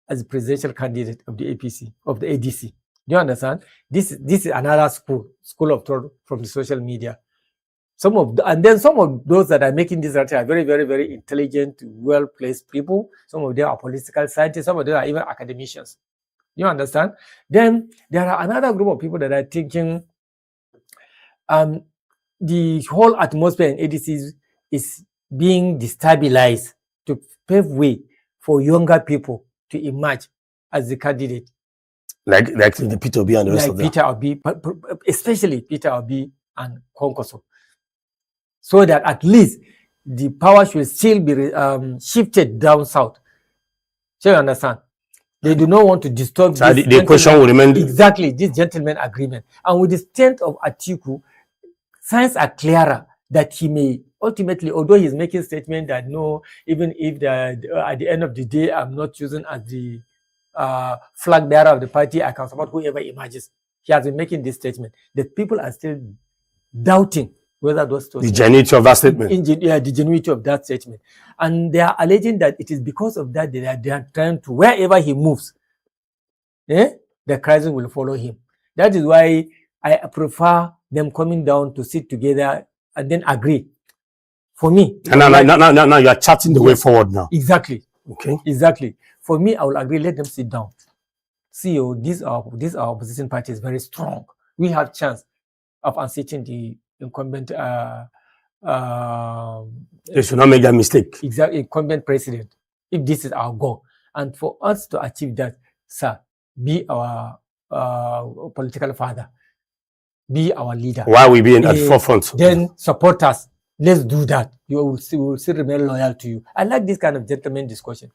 Speaker 2: as the presidential candidate of the APC, of the ADC. Do you understand? This is another school of thought from the social media. And then some of those that are making this rhetoric are very, very, very intelligent, well-placed people. Some of them are political scientists. Some of them are even academicians. You understand? Then there are another group of people that are thinking the whole atmosphere in ADC is being destabilized to pave way for younger people to emerge as the candidate.
Speaker 1: Like the Peter Obi and the rest of them.
Speaker 2: Peter Obi, especially Peter Obi and Konkoso. So that at least the power should still be shifted down south. So you understand? They do not want to disturb
Speaker 1: so the equation will remain
Speaker 2: exactly this gentleman agreement. And with the strength of Atiku, signs are clearer that he may ultimately, although he's making statement that no, even if at the end of the day I'm not chosen as the flag bearer of the party, I can support whoever emerges. He has been making this statement. The people are still doubting whether those
Speaker 1: the genuinity of that statement.
Speaker 2: The genuinity of that statement. And they are alleging that it is because of that they are trying to, wherever he moves, the crisis will follow him. That is why I prefer them coming down to sit together and then agree. For me.
Speaker 1: And now you are charting the way forward now.
Speaker 2: Exactly.
Speaker 1: Okay.
Speaker 2: Exactly. For me, I will agree. Let them sit down. See, this our opposition party is very strong. We have chance of unseating the incumbent.
Speaker 1: They should not make that mistake.
Speaker 2: Exactly, incumbent president. If this is our goal, and for us to achieve that, sir, be our political father, be our leader.
Speaker 1: Why we be at the forefront?
Speaker 2: Then support us. Let's do that. We will still remain loyal to you. I like this kind of gentleman discussion.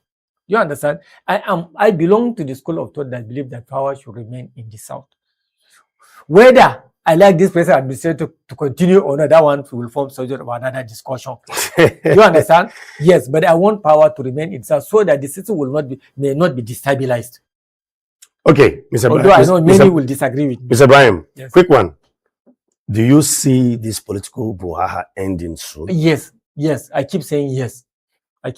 Speaker 2: You understand? I belong to the school of thought that believe that power should remain in the south. Whether I like this present administrator to continue or not, that one will form subject of another discussion. You understand? Yes, but I want power to remain in south so that the system may not be destabilized.
Speaker 1: Okay, Mr.
Speaker 2: Although I know many will disagree with me.
Speaker 1: Mr. Ibrahim,
Speaker 2: yes.
Speaker 1: Quick one. Do you see this political brouhaha ending soon?
Speaker 2: Yes, I keep saying yes. I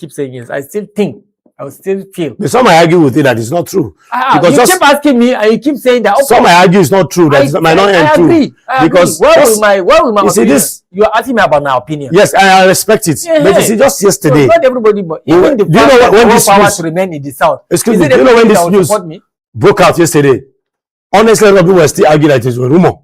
Speaker 2: still think, I will still feel.
Speaker 1: But some might argue with you that it's not true.
Speaker 2: Because you keep asking me and you keep saying that. Okay,
Speaker 1: some might argue it's not true, that it might not end true.
Speaker 2: I
Speaker 1: because
Speaker 2: agree. Where will my
Speaker 1: you see this?
Speaker 2: You are asking me about my opinion.
Speaker 1: Yes, I respect it.
Speaker 2: Yeah,
Speaker 1: but you see, just yesterday.
Speaker 2: So not everybody, but even the
Speaker 1: when this
Speaker 2: power
Speaker 1: news,
Speaker 2: to remain in the south.
Speaker 1: Excuse me, do you know when this news broke out yesterday? Honestly, a lot of people were still arguing that it was a rumor.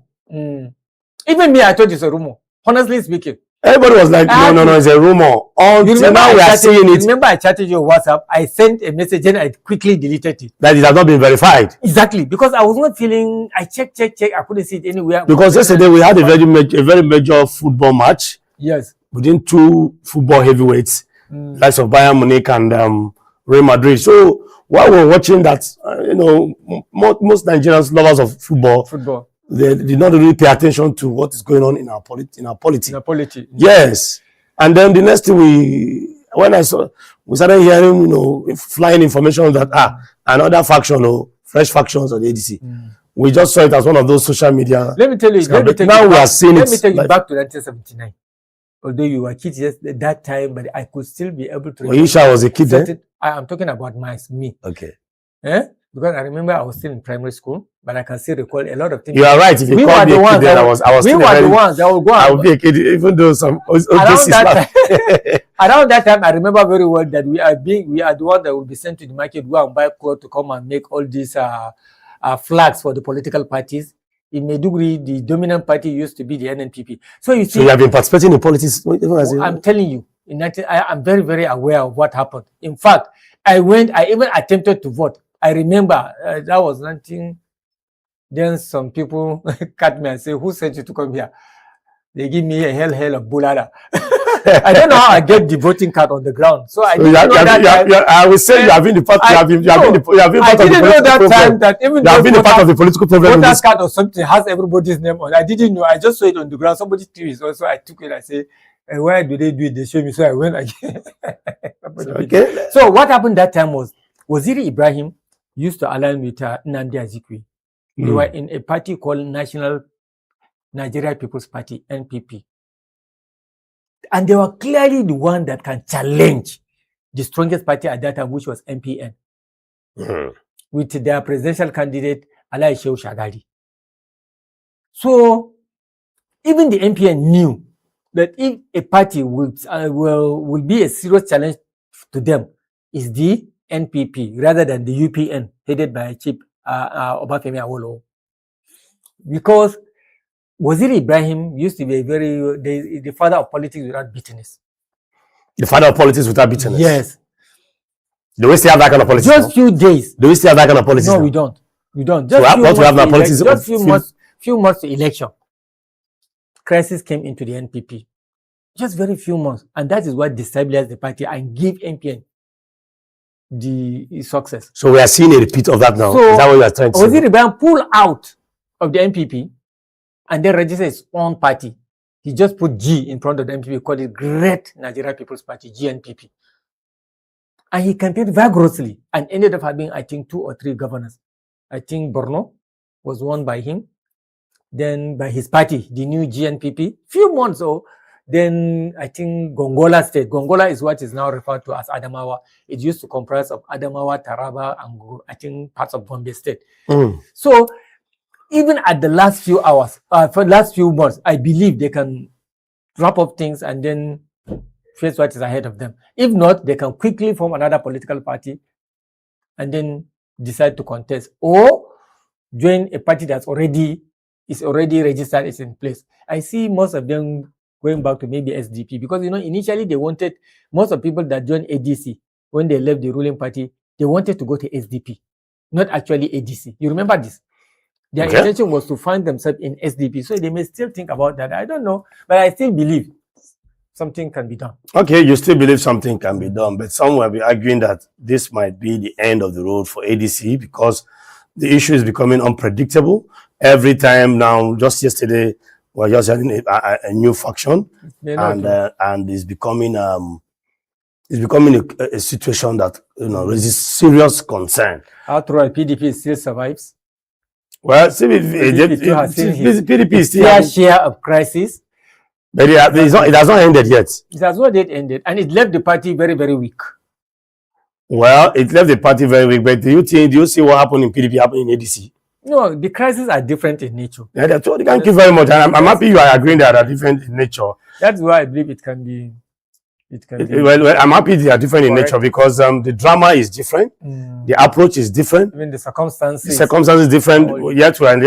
Speaker 2: Even me, I thought it's a rumor. Honestly speaking.
Speaker 1: Everybody was like, no, it's a rumor. Until now we are seeing it.
Speaker 2: Remember I chatted you on WhatsApp, I sent a message and I quickly deleted it.
Speaker 1: That it has not been verified.
Speaker 2: Exactly, because I was not feeling, I checked, I couldn't see it anywhere.
Speaker 1: Because yesterday we had a very major football match.
Speaker 2: Yes.
Speaker 1: Within two football heavyweights, likes of Bayern Munich and Real Madrid. So while we're watching that, most Nigerians, lovers of football, they did not really pay attention to what is going on in our polity. Yes. And then the next thing we started hearing, flying information that another faction fresh factions of the ADC. We just saw it as one of those social media.
Speaker 2: Let me tell you.
Speaker 1: Now we are seeing it.
Speaker 2: Let me take you back to 1979. Although you were kids at that time, but I could still be able to.
Speaker 1: Oisha was a kid then?
Speaker 2: I am talking about me.
Speaker 1: Okay.
Speaker 2: Because I remember I was still in primary school, but I can still recall a lot of things.
Speaker 1: You are right. If you call me a kid then, I was
Speaker 2: we were the ones that would go.
Speaker 1: I would be a kid, even though some
Speaker 2: around that time, I remember very well that we are the one that will be sent to the market, go and buy clothes to come and make all these flags for the political parties. In Maiduguri, the dominant party used to be the NNPP. So you see,
Speaker 1: so you have been participating in politics.
Speaker 2: I'm telling you, I'm very, very aware of what happened. In fact, I even attempted to vote. I remember that was 19. Then some people cut me and say, "Who sent you to come here?" They give me a hell of bulala. I don't know how I get the voting card on the ground. So I didn't know that.
Speaker 1: I will say you have been the part. You have been part of the political
Speaker 2: time that even
Speaker 1: you have been the part of the political problem.
Speaker 2: Voter card or something has everybody's name on. I didn't know. I just saw it on the ground. Somebody threw it. So I took it. I said, "Why do they do it?" They show me. So I went again.
Speaker 1: Okay.
Speaker 2: So what happened that time was Waziri Ibrahim used to align with Nnamdi Azikiwe. They were in a party called National Nigeria People's Party, NPP. And they were clearly the one that can challenge the strongest party at that time, which was MPN. with their presidential candidate, Alai Shehu Shagari. So even the MPN knew that if a party will be a serious challenge to them, is the NPP rather than the UPN headed by Chief Obafemi Awolowo. Because Waziri Ibrahim used to be the father of politics without bitterness.
Speaker 1: The father of politics without bitterness?
Speaker 2: Yes.
Speaker 1: Do we still have that kind of politics?
Speaker 2: Just few days.
Speaker 1: Do we still have that kind of politics?
Speaker 2: No, we don't. We don't.
Speaker 1: Just
Speaker 2: few months to election, crisis came into the NPP. Just very few months. And that is what destabilized the party and gave MPN the success.
Speaker 1: So we are seeing a repeat of that now.
Speaker 2: So,
Speaker 1: is that what you are trying to say?
Speaker 2: Waziri Ibrahim pulled out of the NPP and then registered his own party. He just put G in front of the NPP, called it Great Nigeria People's Party, GNPP. And he campaigned vigorously and ended up having, I think, 2 or 3 governors. I think Borno was won by him. Then by his party, the new GNPP. Few months or then I think Gongola State. Gongola is what is now referred to as Adamawa. It used to comprise of Adamawa, Taraba, and I think parts of Gombe State. So even at the last few hours, for the last few months, I believe they can wrap up things and then face what is ahead of them. If not, they can quickly form another political party and then decide to contest or join a party that's already registered, is in place. I see most of them going back to maybe SDP because, you know, initially they wanted, most of people that joined ADC, when they left the ruling party, they wanted to go to SDP, not actually ADC. You remember this? Their intention was to find themselves in SDP. So they may still think about that. I don't know, but I still believe something can be done. Okay,
Speaker 1: you still believe something can be done, but some will be arguing that this might be the end of the road for ADC because the issue is becoming unpredictable. Every time now, just yesterday, we're just having a new faction, and it's becoming a situation that, you know, raises serious concern.
Speaker 2: Outright, PDP still survives.
Speaker 1: Well, PDP is still
Speaker 2: fair share of crisis.
Speaker 1: But it has not ended yet.
Speaker 2: It has not yet ended, and it left the party very, very weak.
Speaker 1: Well, it left the party very weak, but do you see what happened in PDP happen in ADC?
Speaker 2: No, the crises are different in nature.
Speaker 1: Yeah, thank you very much. I'm happy you are agreeing that they are different in nature.
Speaker 2: That's why I believe it can be.
Speaker 1: Well, I'm happy they are different in nature because the drama is different, the approach is different,
Speaker 2: even the circumstances.
Speaker 1: The circumstances different. Yet we are